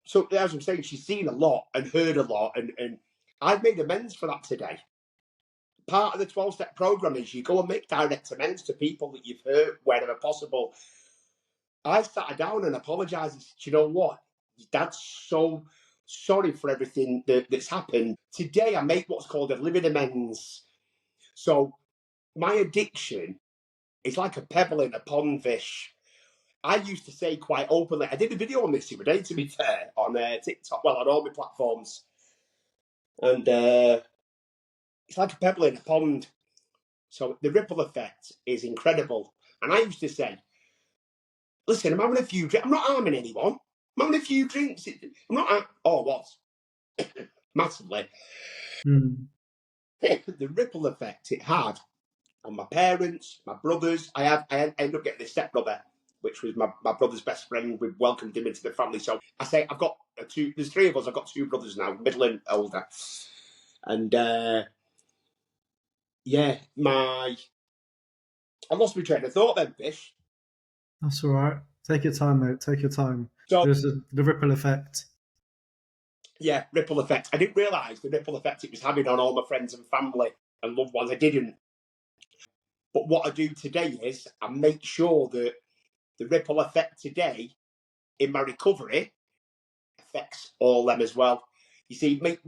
so as I'm saying, she's seen a lot and heard a lot, and I've made amends for that today. Part of the 12-step program is you go and make direct amends to people that you've hurt wherever possible. I sat her down and apologised and said, "You know what? Dad's so sorry for everything that's happened. Today I make what's called a living amends." So my addiction is like a pebble in a pond, fish. I used to say quite openly, I did a video on this the other day, to be fair, on TikTok, well, on all my platforms. And it's like a pebble in a pond. So the ripple effect is incredible. And I used to say, "Listen, I'm having a few drinks. I'm not harming anyone. I'm having a few drinks. I'm not. Oh, what? Massively." The ripple effect it had on my parents, my brothers. I ended up getting a stepbrother, which was my brother's best friend. We welcomed him into the family. So I say I've got two. There's three of us. I've got two brothers now, middle and older. And yeah, I lost my train of thought then, Fish. That's all right. Take your time, mate. Take your time. So There's the ripple effect. yeah, ripple effect. I didn't realise the ripple effect it was having on all my friends and family and loved ones. I didn't. But what I do today is I make sure that the ripple effect today in my recovery affects all them as well. You see, me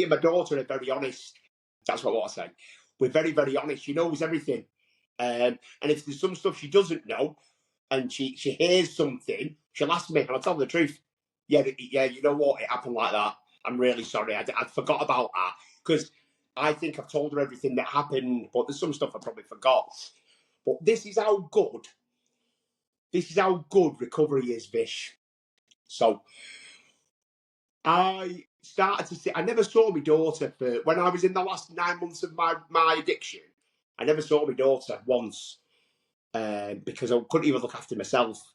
and my daughter are very honest. That's what I want to say. We're very, very honest. She knows everything. And if there's some stuff she doesn't know and she hears something, she'll ask me and I'll tell her the truth. Yeah, you know what? It happened like that. I'm really sorry. I forgot about that. Because I think I've told her everything that happened, but there's some stuff I probably forgot. But this is how good recovery is, Vish. So I started to see. I never saw my daughter for when I was in the last 9 months of my addiction. I never saw my daughter once because I couldn't even look after myself.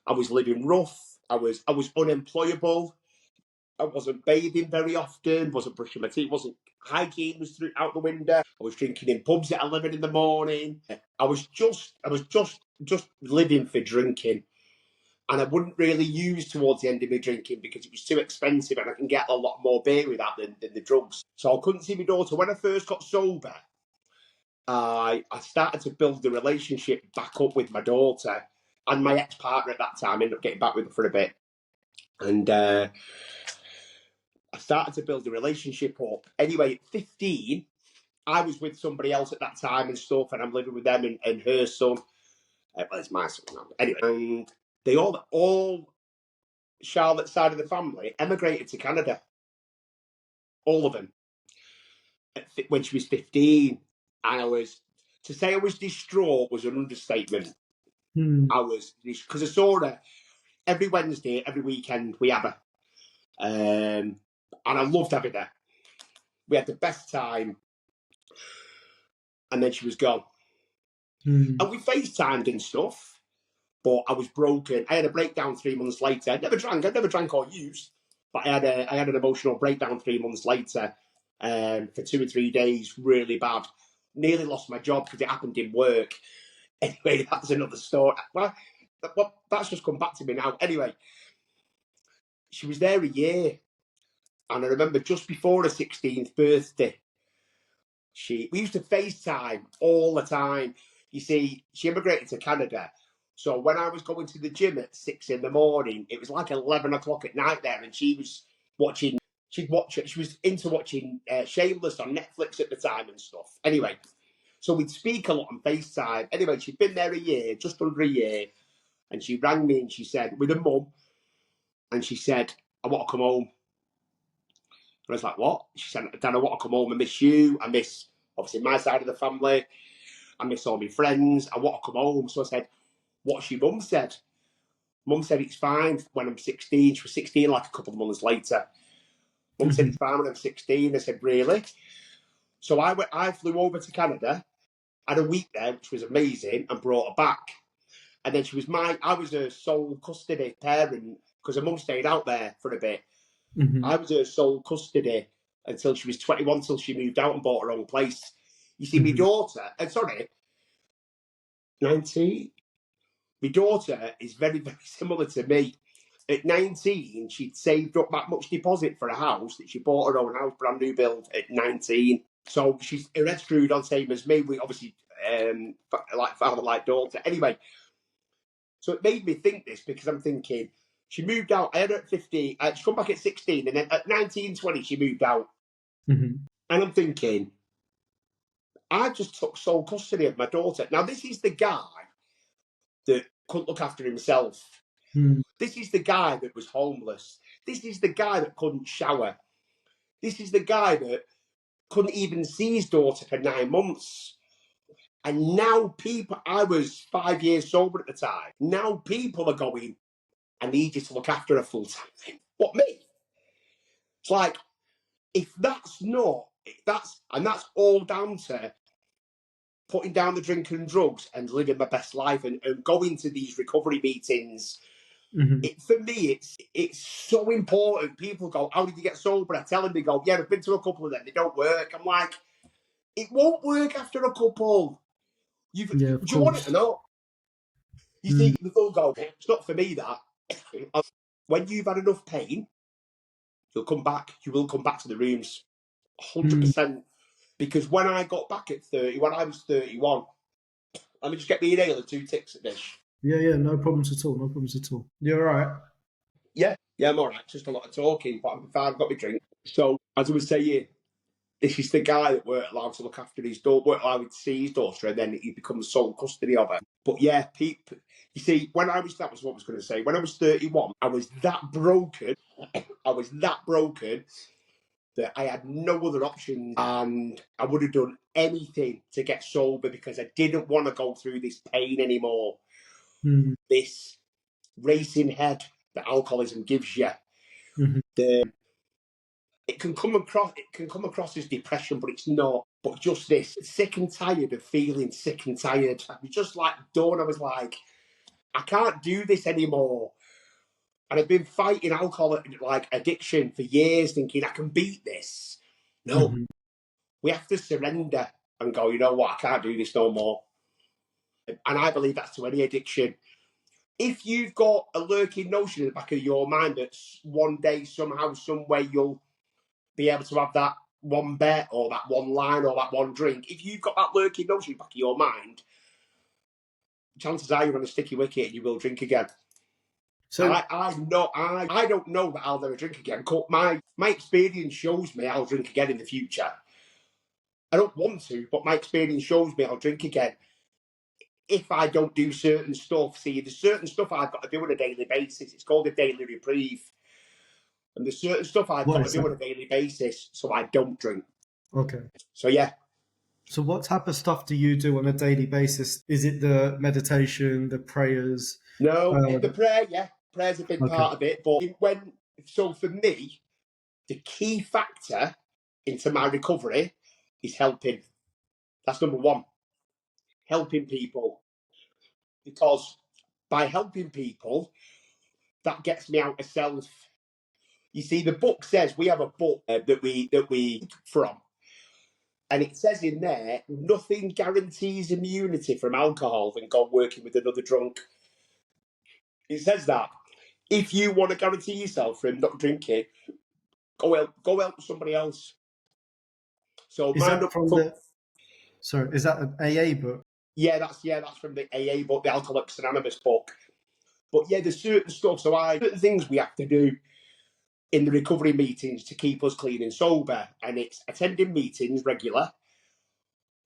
I was living rough. I was unemployable. I wasn't bathing very often. Wasn't brushing my teeth. Wasn't hygiene was out the window. I was drinking in pubs at 11 in the morning. I was just living for drinking. And I wouldn't really use towards the end of my drinking because it was too expensive and I can get a lot more beer with that than the drugs. So I couldn't see my daughter. When I first got sober, I started to build the relationship back up with my daughter and my ex-partner at that time. I ended up getting back with her for a bit. And I started to build the relationship up. Anyway, at 15, I was with somebody else at that time and stuff, and I'm living with them and her son. Well, it's my son now. Anyway, and they all Charlotte's side of the family emigrated to Canada. All of them. When she was 15. And to say I was distraught was an understatement. I was, because I saw her every Wednesday, every weekend, we have her. And I loved having her. We had the best time. And then she was gone. And we FaceTimed and stuff, but I was broken. I had a breakdown 3 months later. I never drank or used, but I had an emotional breakdown 3 months later for 2 or 3 days, really bad. Nearly lost my job because it happened in work. Anyway, that's another story. Well, that's just come back to me now. Anyway, she was there a year, and I remember just before her 16th birthday, we used to FaceTime all the time. You see, she immigrated to Canada, So when I was going to the gym at 6 in the morning, it was like 11 o'clock at night there, and she was watching. She'd watch it. She was into watching Shameless on Netflix at the time and stuff. Anyway, so we'd speak a lot on FaceTime. Anyway, she'd been there a year, just under a year, and she rang me and she said, with her mum, and she said, I want to come home. And I was like, what? She said, Dad, I want to come home. I miss you. I miss, obviously, my side of the family. I miss all my friends. I want to come home. So I said, what's your mum said? Mum said it's fine when I'm 16. She was 16 like a couple of months later. Mum said it's fine when I'm 16. I said, really? So I flew over to Canada, had a week there, which was amazing, and brought her back. And then I was her sole custody parent because her mum stayed out there for a bit. I was her sole custody until she was 21, until she moved out and bought her own place. You see, my daughter, 19, my daughter is very, very similar to me. At 19, she'd saved up that much deposit for a house that she bought her own house, brand new build at 19. So her head's screwed on, same as me. We obviously, like father, like daughter. Anyway, so it made me think this because I'm thinking, she moved out. I had her at 15. She come back at 16, and then at 19, 20, she moved out. And I'm thinking, I just took sole custody of my daughter. Now, this is the guy that couldn't look after himself. This is the guy that was homeless. This is the guy that couldn't shower. This is the guy that couldn't even see his daughter for 9 months. And now I was 5 years sober at the time. Now people are going, I need you to look after her full time. What, me? It's like, if that's all down to putting down the drink and drugs and living my best life and going to these recovery meetings. For me, it's so important. People go, how did you get sober? I tell them, they go, yeah, I've been to a couple of them. They don't work. I'm like, it won't work after a couple. Do you want it or not? You see, they'll go, it's not for me, that. When you've had enough pain, you'll come back. You will come back to the rooms, 100%. Because when I got back at 30, when I was 31, let me just get me an ale and 2 ticks at this. Yeah, no problems at all. No problems at all. You're all right? Yeah, I'm all right. Just a lot of talking, but I've got my drink. So, as I was saying, this is the guy that weren't allowed to look after his daughter, weren't allowed to see his daughter, and then he becomes sole custody of her. But yeah, you see, that was what I was going to say. When I was 31, I was that broken. That I had no other option, and I would have done anything to get sober because I didn't want to go through this pain anymore. This racing head that alcoholism gives you. It can come across as depression, but it's not. But just this, sick and tired of feeling sick and tired. I was just like done. I was like, I can't do this anymore. And I've been fighting alcohol, like addiction, for years, thinking I can beat this. No, we have to surrender and go, you know what, I can't do this no more. And I believe that's to any addiction. If you've got a lurking notion in the back of your mind that one day, somehow, some way, you'll be able to have that one bet or that one line or that one drink, if you've got that lurking notion in the back of your mind, chances are you're on a sticky wicket and you will drink again. So I don't know that I'll never drink again. My experience shows me I'll drink again in the future. I don't want to, but my experience shows me I'll drink again if I don't do certain stuff. See, there's certain stuff I've got to do on a daily basis. It's called a daily reprieve. And there's certain stuff I've got to do on a daily basis so I don't drink. Okay. So, yeah. So what type of stuff do you do on a daily basis? Is it the meditation, the prayers? No, the prayer, yeah. Prayer's a big part of it. But so for me, the key factor into my recovery is helping. That's number one. Helping people. Because by helping people, that gets me out of self. You see, the book says, we have a book that we from. And it says in there, nothing guarantees immunity from alcohol than God working with another drunk. It says that. If you want to guarantee yourself from not drinking, go help somebody else. So is that from is that an AA book? That's from the AA book, the Alcoholics Anonymous book. But yeah, there's certain stuff. Certain things we have to do in the recovery meetings to keep us clean and sober, and it's attending meetings regular,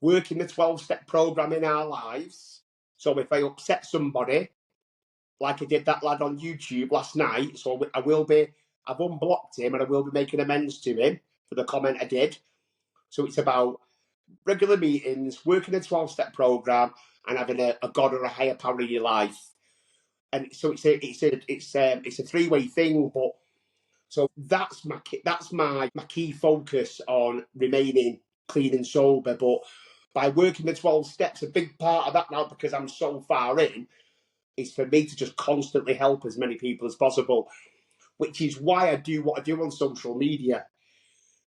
working the 12-step program in our lives. So if I upset somebody, like I did that lad on YouTube last night, so I've unblocked him and I will be making amends to him for the comment I did. So it's about regular meetings, working a 12-step program, and having a God or a higher power in your life. And so it's a three-way thing. But so that's my key focus on remaining clean and sober. But by working the 12 steps, a big part of that now, because I'm so far in, is for me to just constantly help as many people as possible, which is why I do what I do on social media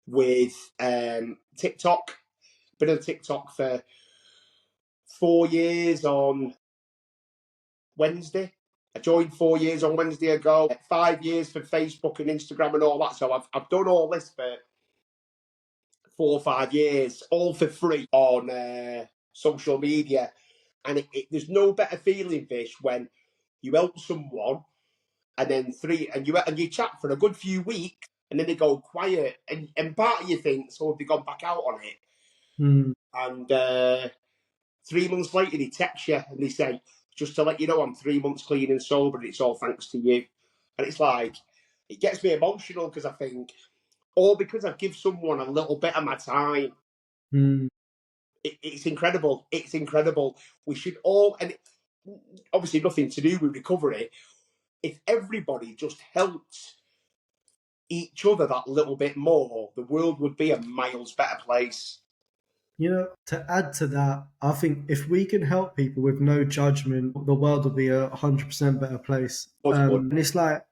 with TikTok. Been on TikTok for 4 years on Wednesday. I joined 4 years on Wednesday ago. 5 years for Facebook and Instagram and all that. So I've done all this for 4 or 5 years, all for free on social media. And there's no better feeling, Vish, when you help someone and then you chat for a good few weeks and then they go quiet and part of you thinks, oh, have they gone back out on it? And 3 months later they text you and they say, just to let you know, I'm 3 months clean and sober and it's all thanks to you. And it's like, it gets me emotional because I think, all because I give someone a little bit of my time. It's incredible. It's incredible. We should all, and obviously nothing to do with recovery, if everybody just helped each other that little bit more, the world would be a miles better place. To add to that, I think if we can help people with no judgment, the world will be 100% better place. And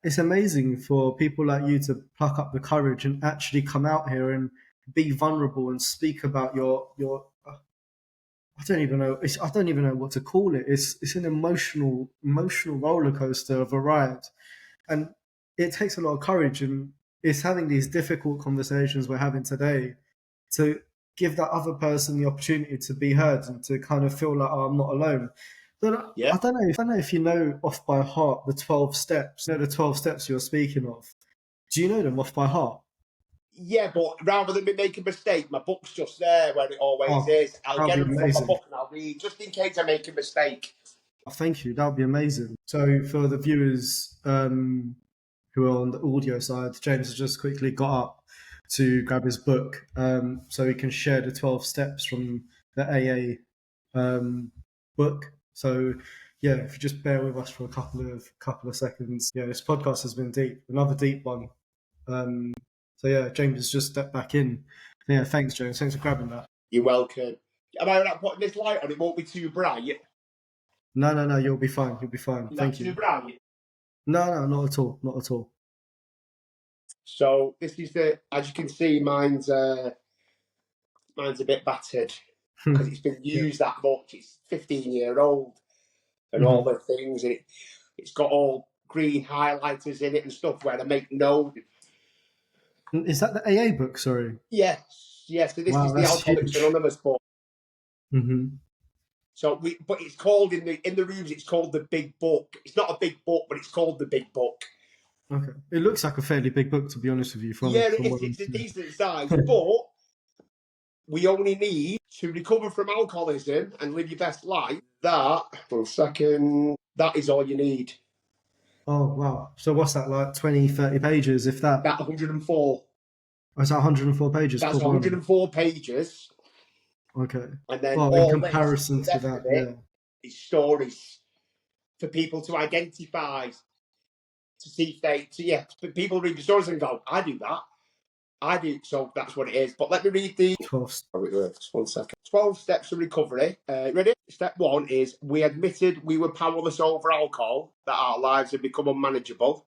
it's amazing for people like you to pluck up the courage and actually come out here and be vulnerable and speak about your I don't even know. I don't even know what to call it. It's an emotional roller coaster of a ride, and it takes a lot of courage. And it's having these difficult conversations we're having today to give that other person the opportunity to be heard and to kind of feel like, oh, I'm not alone. But I don't know if you know off by heart the 12 steps. The 12 steps you're speaking of. Do you know them off by heart? Yeah, but rather than me make a mistake, my book's just there where it always is. I'll get them from my book and I'll read, just in case I make a mistake. Thank you. That would be amazing. So for the viewers who are on the audio side, James has just quickly got up to grab his book so he can share the 12 steps from the AA book. So yeah, if you just bear with us for a couple of seconds. Yeah, this podcast has been deep, another deep one. So yeah, James has just stepped back in. Yeah, thanks, James. Thanks for grabbing that. You're welcome. Am I not putting this light on? It won't be too bright. No, you'll be fine. You'll be fine. Thank you. Too bright? No, not at all. Not at all. So this is as you can see, mine's a bit battered because it's been used that much. It's 15-year-old and all the things, and it's got all green highlighters in it and stuff where I make notes. Is that the AA book? Sorry. Yes. So this is the Alcoholics Anonymous book. So but it's called in the rooms. It's called the Big Book. It's not a big book, but it's called the Big Book. Okay, it looks like a fairly big book, to be honest with you. It's a decent size, but we only need to recover from alcoholism and live your best life. That is all you need. Oh wow! So what's that, like 20, 30 pages, if that? That 104. Oh, is that 104 pages? That's 104 pages. Okay. And then in comparison to that, is stories for people to identify, to see if people read the stories and go, I do that. I do. So that's what it is. But let me read the 12. Oh, it works. 1 second. 12 steps of recovery. Ready? Step 1 is we admitted we were powerless over alcohol, that our lives had become unmanageable.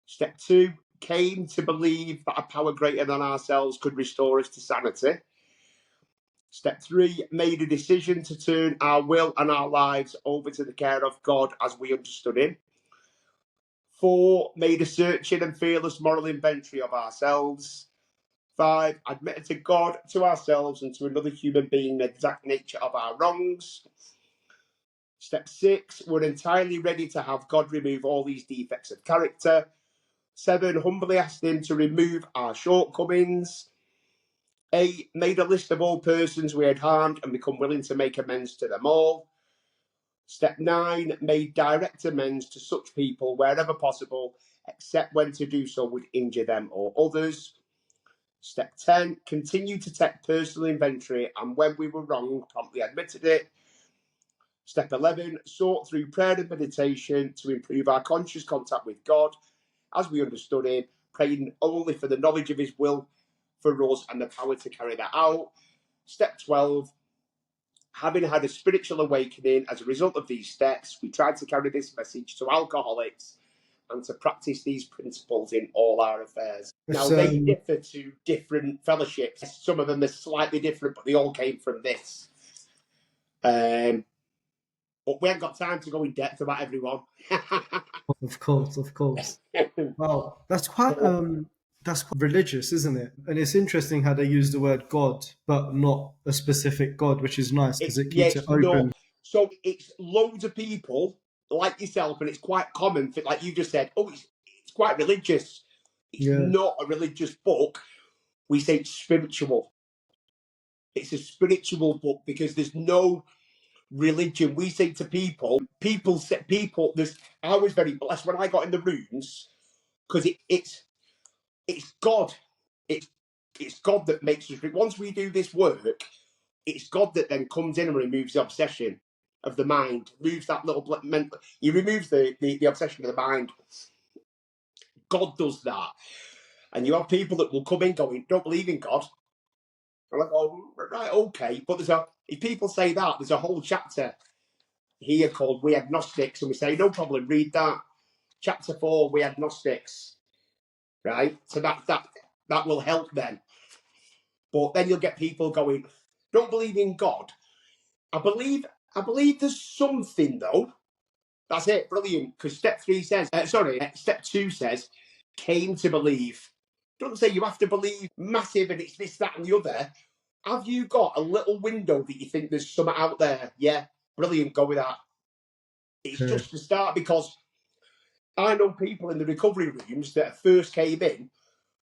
Step 2, came to believe that a power greater than ourselves could restore us to sanity. Step 3, made a decision to turn our will and our lives over to the care of God as we understood Him. 4, made a searching and fearless moral inventory of ourselves. 5, admitting to God, to ourselves, and to another human being the exact nature of our wrongs. Step 6, we're entirely ready to have God remove all these defects of character. 7, humbly asked him to remove our shortcomings. 8, made a list of all persons we had harmed and become willing to make amends to them all. Step 9, made direct amends to such people wherever possible, except when to do so would injure them or others. Step 10, continue to take personal inventory and when we were wrong, promptly admitted it. Step 11, sought through prayer and meditation to improve our conscious contact with God as we understood him, praying only for the knowledge of his will for us and the power to carry that out. Step 12, having had a spiritual awakening as a result of these steps, we tried to carry this message to alcoholics and to practice these principles in all our affairs. Now, they differ to different fellowships. Some of them are slightly different, but they all came from this. But we haven't got time to go in depth about everyone. Of course. Wow, that's quite religious, isn't it? And it's interesting how they use the word God, but not a specific God, which is nice because it keeps it open. So it's loads of people like yourself, and it's quite common. Like you just said, it's quite religious. It's not a religious book. We say it's spiritual. It's a spiritual book because there's no religion. We say to people, I was very blessed when I got in the rooms because it's God. It's God that makes us. Once we do this work, it's God that then comes in and removes the obsession of the mind, moves that little mental. He removes the obsession of the mind. God does that, and you have people that will come in going, "Don't believe in God." I'm like, "Oh, right, okay," but if people say that, there's a whole chapter here called "We Agnostics," and we say, "No problem, read that." Chapter 4, We Agnostics, right? So that will help then. But then you'll get people going, "Don't believe in God." I believe there's something though. That's it, brilliant. Because step 2 says, came to believe. Doesn't say you have to believe massive and it's this, that, and the other. Have you got a little window that you think there's something out there? Yeah, brilliant, go with that. It's just to start, because I know people in the recovery rooms that first came in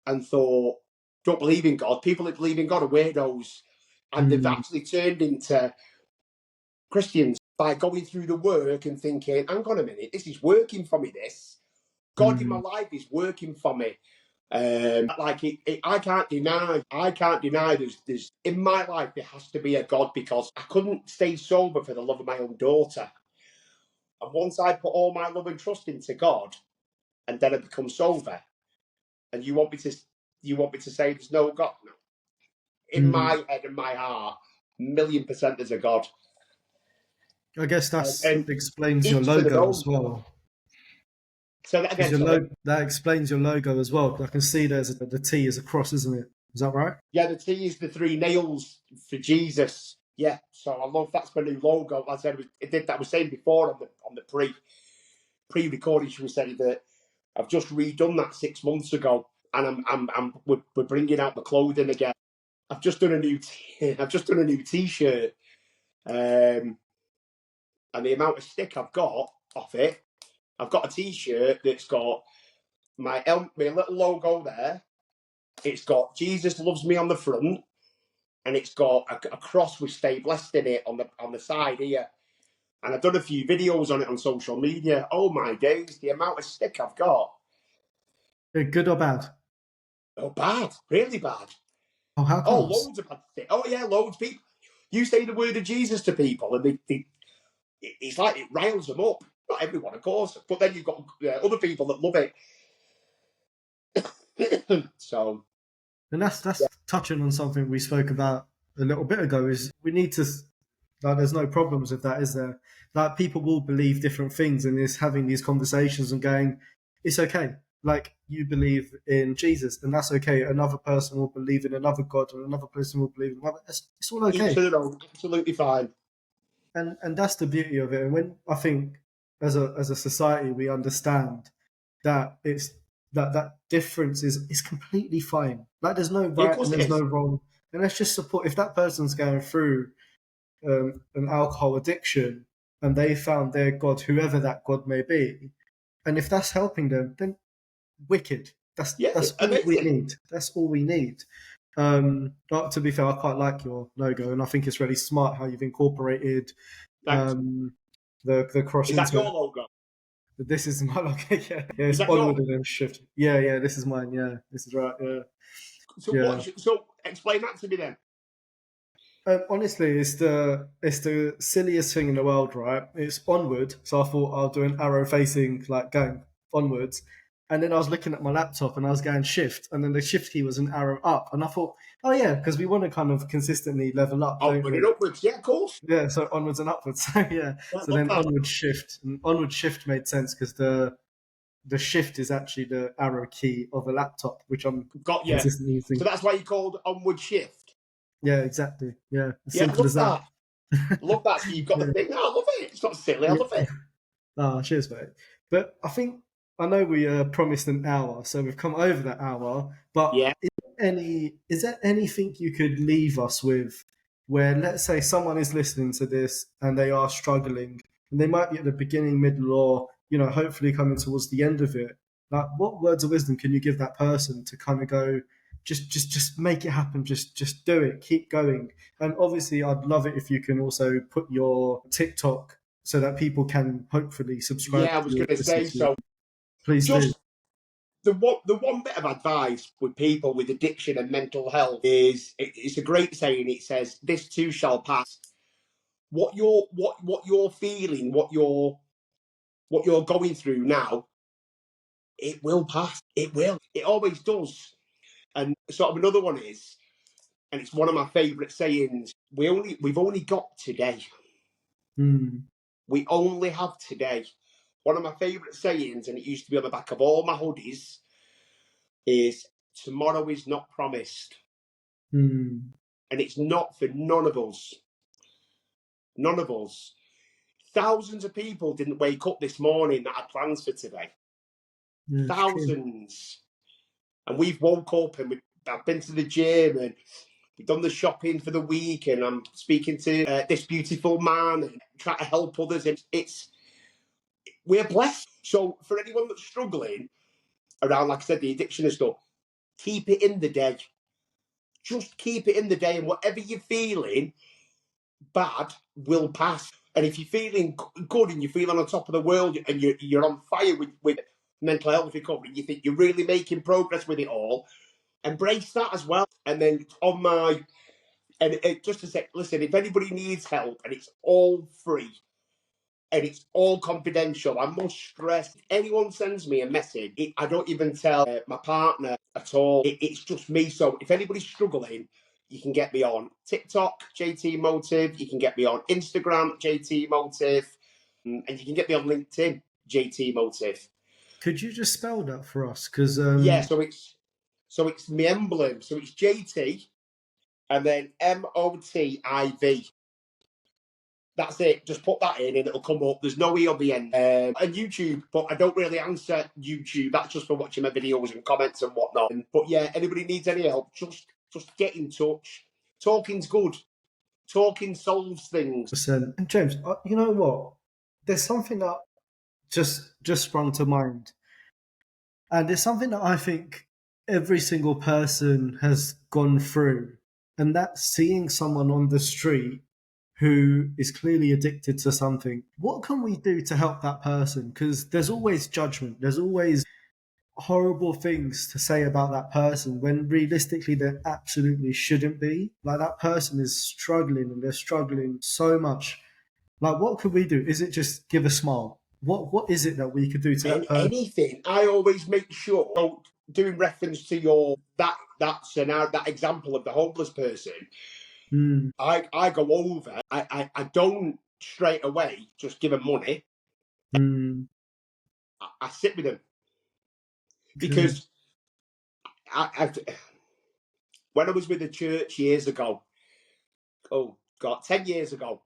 and thought, don't believe in God. People that believe in God are weirdos. And they've actually turned into Christians by going through the work and thinking, hang on a minute, this is working for me, this. God in my life is working for me. I can't deny there's in my life there has to be a God, because I couldn't stay sober for the love of my own daughter. And once I put all my love and trust into God, and then I become sober, and you want me to say there's no God? No. In my head and my heart, 1,000,000% there's a God. I guess that explains your logo as well. So that again, that explains your logo as well. I can see the T is a cross, isn't it? Is that right? Yeah, the T is the 3 nails for Jesus. Yeah, so I love that's my new logo. As I said, I was saying before on the pre-recording, should we say, that I've just redone that 6 months ago, and we're bringing out the clothing again. I've just done a new T-shirt, and the amount of stick I've got off it, I've got a T-shirt that's got my little logo there. It's got Jesus loves me on the front, and it's got a cross with "Stay Blessed" in it on the side here. And I've done a few videos on it on social media. Oh my days, the amount of stick I've got. Good or bad? Oh, bad, really bad. Oh, how come? Oh, loads of bad stick. Oh yeah, loads of people. You say the word of Jesus to people, and it's like it riles them up. Not everyone, of course, but then you've got other people that love it. So, and that's touching on something we spoke about a little bit ago. Is we need to, like, there's no problems with that, is there? Like, people will believe different things, and is having these conversations and going, it's okay. Like, you believe in Jesus, and that's okay. Another person will believe in another God, and another person will believe in another. It's all okay. Absolutely fine. And that's the beauty of it. And when I think as a society we understand that it's that difference is completely fine. Like there's no Yeah, of right course and it there's is. no wrong. And let's just support if that person's going through an alcohol addiction and they found their God, whoever that God may be, and if that's helping them, then wicked. Yeah, That's all we amazing. need. That's all we need. But to be fair, I quite like your logo, and I think it's really smart how you've incorporated Thanks. the cross Is that into your it. logo? This is my logo. Yeah, yeah, Is it's that your? onward and then shift. Yeah, yeah, this is mine. Yeah, this is right. Yeah, So yeah. what? So explain that to me then. Honestly, it's the silliest thing in the world, right? It's onward, so I thought I'll do an arrow facing like going onwards, and then I was looking at my laptop and I was going shift, and then the shift key was an arrow up, and I thought, oh yeah, because we want to kind of consistently level up, don't Outward we? and upwards. Yeah, of course. Yeah, so onwards and upwards. So yeah, I so love then that. onward shift made sense because the shift is actually the arrow key of a laptop, which I'm Got you. consistently using. So that's why you called Onward Shift. Yeah, exactly. Yeah, as Yeah, I simple love as that. that. Love that. So you've got the Yeah. thing. No, I love it. It's not silly. I love Yeah. it. Oh, cheers, mate. But I think I know we promised an hour, so we've come over that hour. But Yeah. is there anything you could leave us with, where let's say someone is listening to this and they are struggling, and they might be at the beginning, middle, or hopefully coming towards the end of it. Like, what words of wisdom can you give that person to kind of go, just make it happen, just do it, keep going. And obviously, I'd love it if you can also put your TikTok so that people can hopefully subscribe Yeah, I to was you, going to listen say to you. so. Please do. Just the one bit of advice with people with addiction and mental health is it's a great saying. It says, "This too shall pass." What you're feeling, what you're going through now, it will pass. It will. It always does. And sort of another one is, and it's one of my favourite sayings. We've only got today. Mm, We only have today. One of my favourite sayings, and it used to be on the back of all my hoodies, is tomorrow is not promised. mm, And it's not for none of us. None of us. Thousands of people didn't wake up this morning that had plans for today. yeah, it's true. Thousands. And we've woke up and I've been to the gym and we've done the shopping for the week and I'm speaking to this beautiful man and trying to help others. And we're blessed. So for anyone that's struggling around, like I said, the addiction and stuff, keep it in the day. Just keep it in the day, and whatever you're feeling bad will pass. And if you're feeling good and you're feeling on top of the world and you're on fire with mental health recovery, you think you're really making progress with it all, embrace that as well. And then just to say, listen, if anybody needs help and it's all free and it's all confidential, I must stress, if anyone sends me a message, I don't even tell my partner at all. It's just me. So if anybody's struggling, you can get me on TikTok, JT Motiv. You can get me on Instagram, JT Motiv. And you can get me on LinkedIn, JT Motiv. Could you just spell that for us? Because Yeah, so it's my emblem. So it's JT and then Motiv. That's it. Just put that in and it'll come up. There's no E on the end. And YouTube, but I don't really answer YouTube. That's just for watching my videos and comments and whatnot. But yeah, anybody needs any help, just get in touch. Talking's good. Talking solves things. percent. And James, you know what? There's something that just sprung to mind, and it's something that I think every single person has gone through, and that's seeing someone on the street who is clearly addicted to something. What can we do to help that person? Because there's always judgment. There's always horrible things to say about that person when realistically there absolutely shouldn't be. Like that person is struggling and they're struggling so much. Like what could we do? Is it just give a smile? What is it that we could do to that And person? anything, I always make sure. So doing reference to that scenario, that example of the homeless person, Mm, I go over. I don't straight away just give them money. mm, I sit with them okay. because I when I was with the church years ago, oh God, 10 years ago,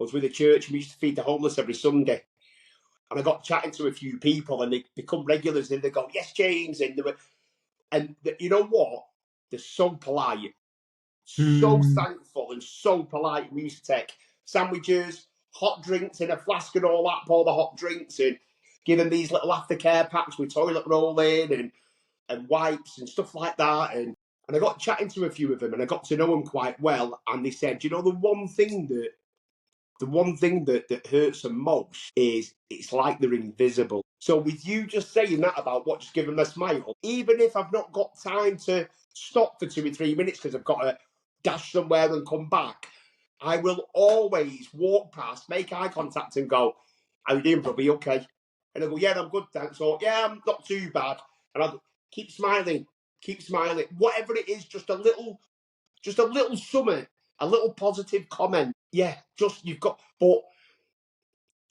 I was with the church and we used to feed the homeless every Sunday. And I got chatting to a few people, and they become regulars, and they go, "Yes, James," and you know what? They're so polite, so thankful, and so polite. We used to take sandwiches, hot drinks in a flask, and all that. Pour the hot drinks and give them these little aftercare packs with toilet roll in and wipes and stuff like that. And I got chatting to a few of them, and I got to know them quite well. And they said, you know, the one thing that hurts them most is it's like they're invisible. So with you just saying that about what, just give them a smile, even if I've not got time to stop for 2 or 3 minutes because I've got to dash somewhere and come back, I will always walk past, make eye contact and go, "How you doing, bro? Are you okay?" And I go, "Yeah, I'm good, thanks." Or, "Yeah, I'm not too bad." And I go, keep smiling. Whatever it is, just a little something, a little positive comment. Yeah, just you've got, but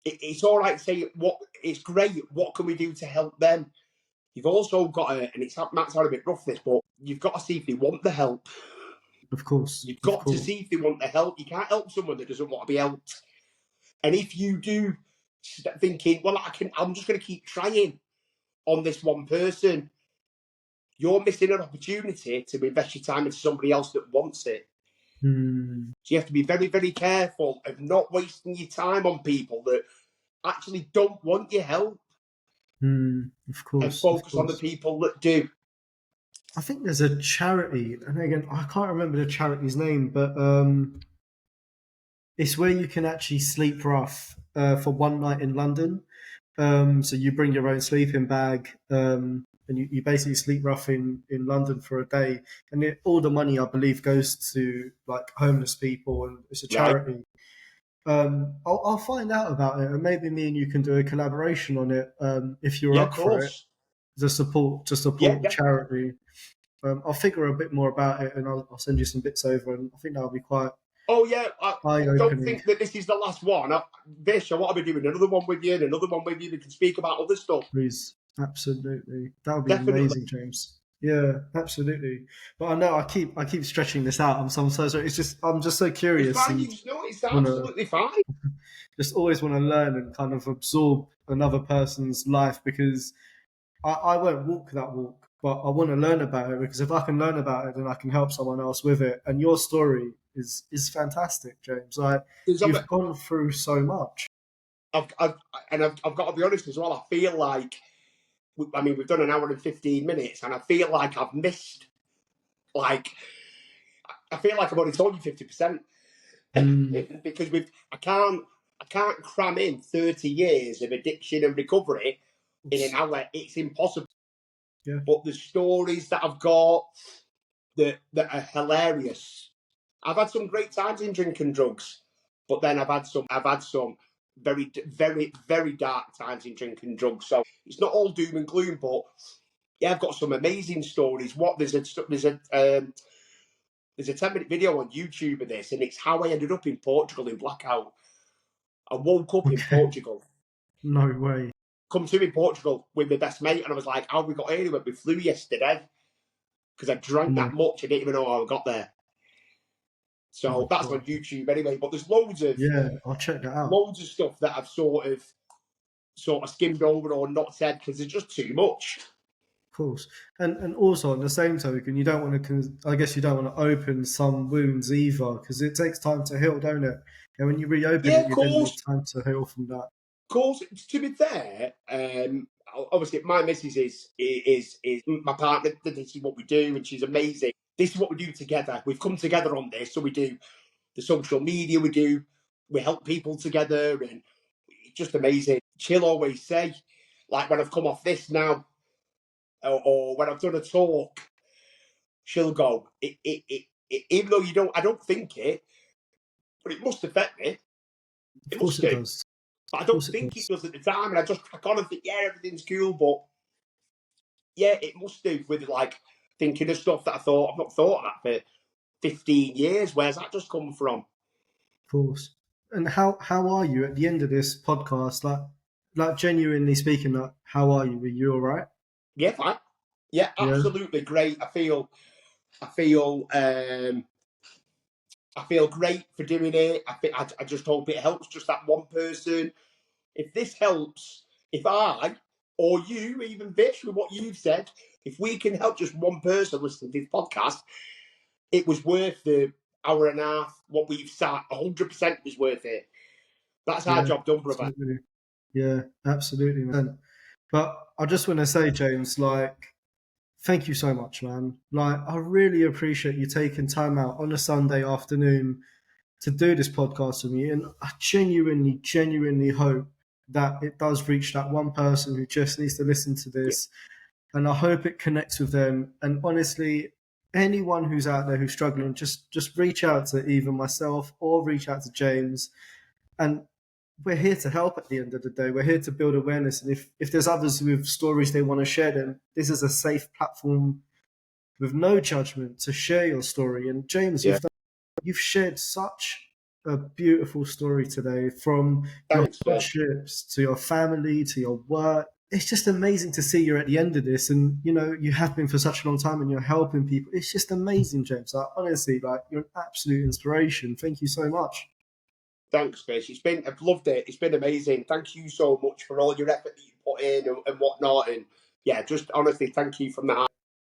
it's all right to say what it's great. What can we do to help them? You've also got to, and it might sound a bit rough, this, but you've got to see if they want the help. Of course. You've Of got to course. see if they want the help. You can't help someone that doesn't want to be helped. And if you do, thinking, "Well, I'm just going to keep trying on this one person," you're missing an opportunity to invest your time into somebody else that wants it. So you have to be very, very careful of not wasting your time on people that actually don't want your help. Of course. And focus on the people that do. I think there's a charity, and again, I can't remember the charity's name, but it's where you can actually sleep rough for one night in London. So you bring your own sleeping bag, and you basically sleep rough in London for a day, and all the money, I believe, goes to like homeless people, and it's a charity. Right. I'll find out about it, and maybe me and you can do a collaboration on it if you're up for it. To support the charity. I'll figure a bit more about it, and I'll send you some bits over, and I think that'll be quite. Oh yeah, I don't think that this is the last one. Vish, I want to be doing another one with you, and another one with you. We can speak about other stuff. Please, absolutely, that would be amazing, James. Yeah, absolutely. But I know I keep stretching this out. I'm so sorry. It's just I'm just so curious. It's fine. It's absolutely fine. Just always want to learn and kind of absorb another person's life, because I won't walk that walk, but I want to learn about it, because if I can learn about it, then I can help someone else with it. And your story is fantastic, James. You've gone through so much. I've got to be honest as well. I feel like, we've done an hour and 15 minutes, and I feel like I've missed, I feel like I've only told you 50%. Because I can't cram in 30 years of addiction and recovery in an hour. It's impossible. Yeah. But the stories that I've got that are hilarious. I've had some great times in drinking and drugs, but then I've had some very, very, very dark times in drinking and drugs. So it's not all doom and gloom, but yeah, I've got some amazing stories. There's a 10-minute video on YouTube of this, and it's how I ended up in Portugal in blackout. I woke up in Portugal. No way. Come to in Portugal with my best mate, and I was like, "How we got here?" He went, "We flew yesterday," because I drank that much. I didn't even know how I got there. So that's on YouTube anyway. But there's loads of I'll check that out. Loads of stuff that I've sort of skimmed over or not said because there's just too much. Of course, and also on the same token, you don't want to. I guess you don't want to open some wounds either, because it takes time to heal, don't it? And when you reopen it, you then need time to heal from that. Of course, to be fair, obviously my missus is my partner. This is what we do, and she's amazing. This is what we do together. We've come together on this, so we do the social media. We help people together, and it's just amazing. She'll always say, like when I've come off this now, or when I've done a talk, she'll go, even though I don't think it, but it must affect me. Of course it does. But I don't think it does at the time, and I just crack on and think, yeah, everything's cool, but yeah, it must do with thinking of stuff that I've not thought of that for 15 years. Where's that just come from? Of course. And how are you at the end of this podcast? Like genuinely speaking, how are you? Are you all right? Yeah, fine. Yeah, absolutely great. I feel great for doing it. I just hope it helps just that one person. If this helps if I or you, even Vish, with what you've said, if we can help just one person listen to this podcast, it was worth the hour and a half. What we've sat, 100% was worth it. That's our job done, brother. Absolutely. Yeah, absolutely, man. But I just want to say, James, like, thank you so much, man. Like, I really appreciate you taking time out on a Sunday afternoon to do this podcast with me. And I genuinely hope that it does reach that one person who just needs to listen to this. Yeah. And I hope it connects with them. And honestly, anyone who's out there who's struggling, just reach out to either myself or reach out to James. And we're here to help at the end of the day. We're here to build awareness. And if there's others with stories they want to share, then this is a safe platform with no judgment to share your story. And James, you've shared such a beautiful story today, from your friendships to your family to your work. It's just amazing to see you're at the end of this, and you have been for such a long time, and you're helping people. It's just amazing, James. Like, honestly, like, you're an absolute inspiration. Thank you so much. Thanks, Fish. I've loved it. It's been amazing. Thank you so much for all your effort that you put in and whatnot. And yeah, just honestly, thank you from the heart.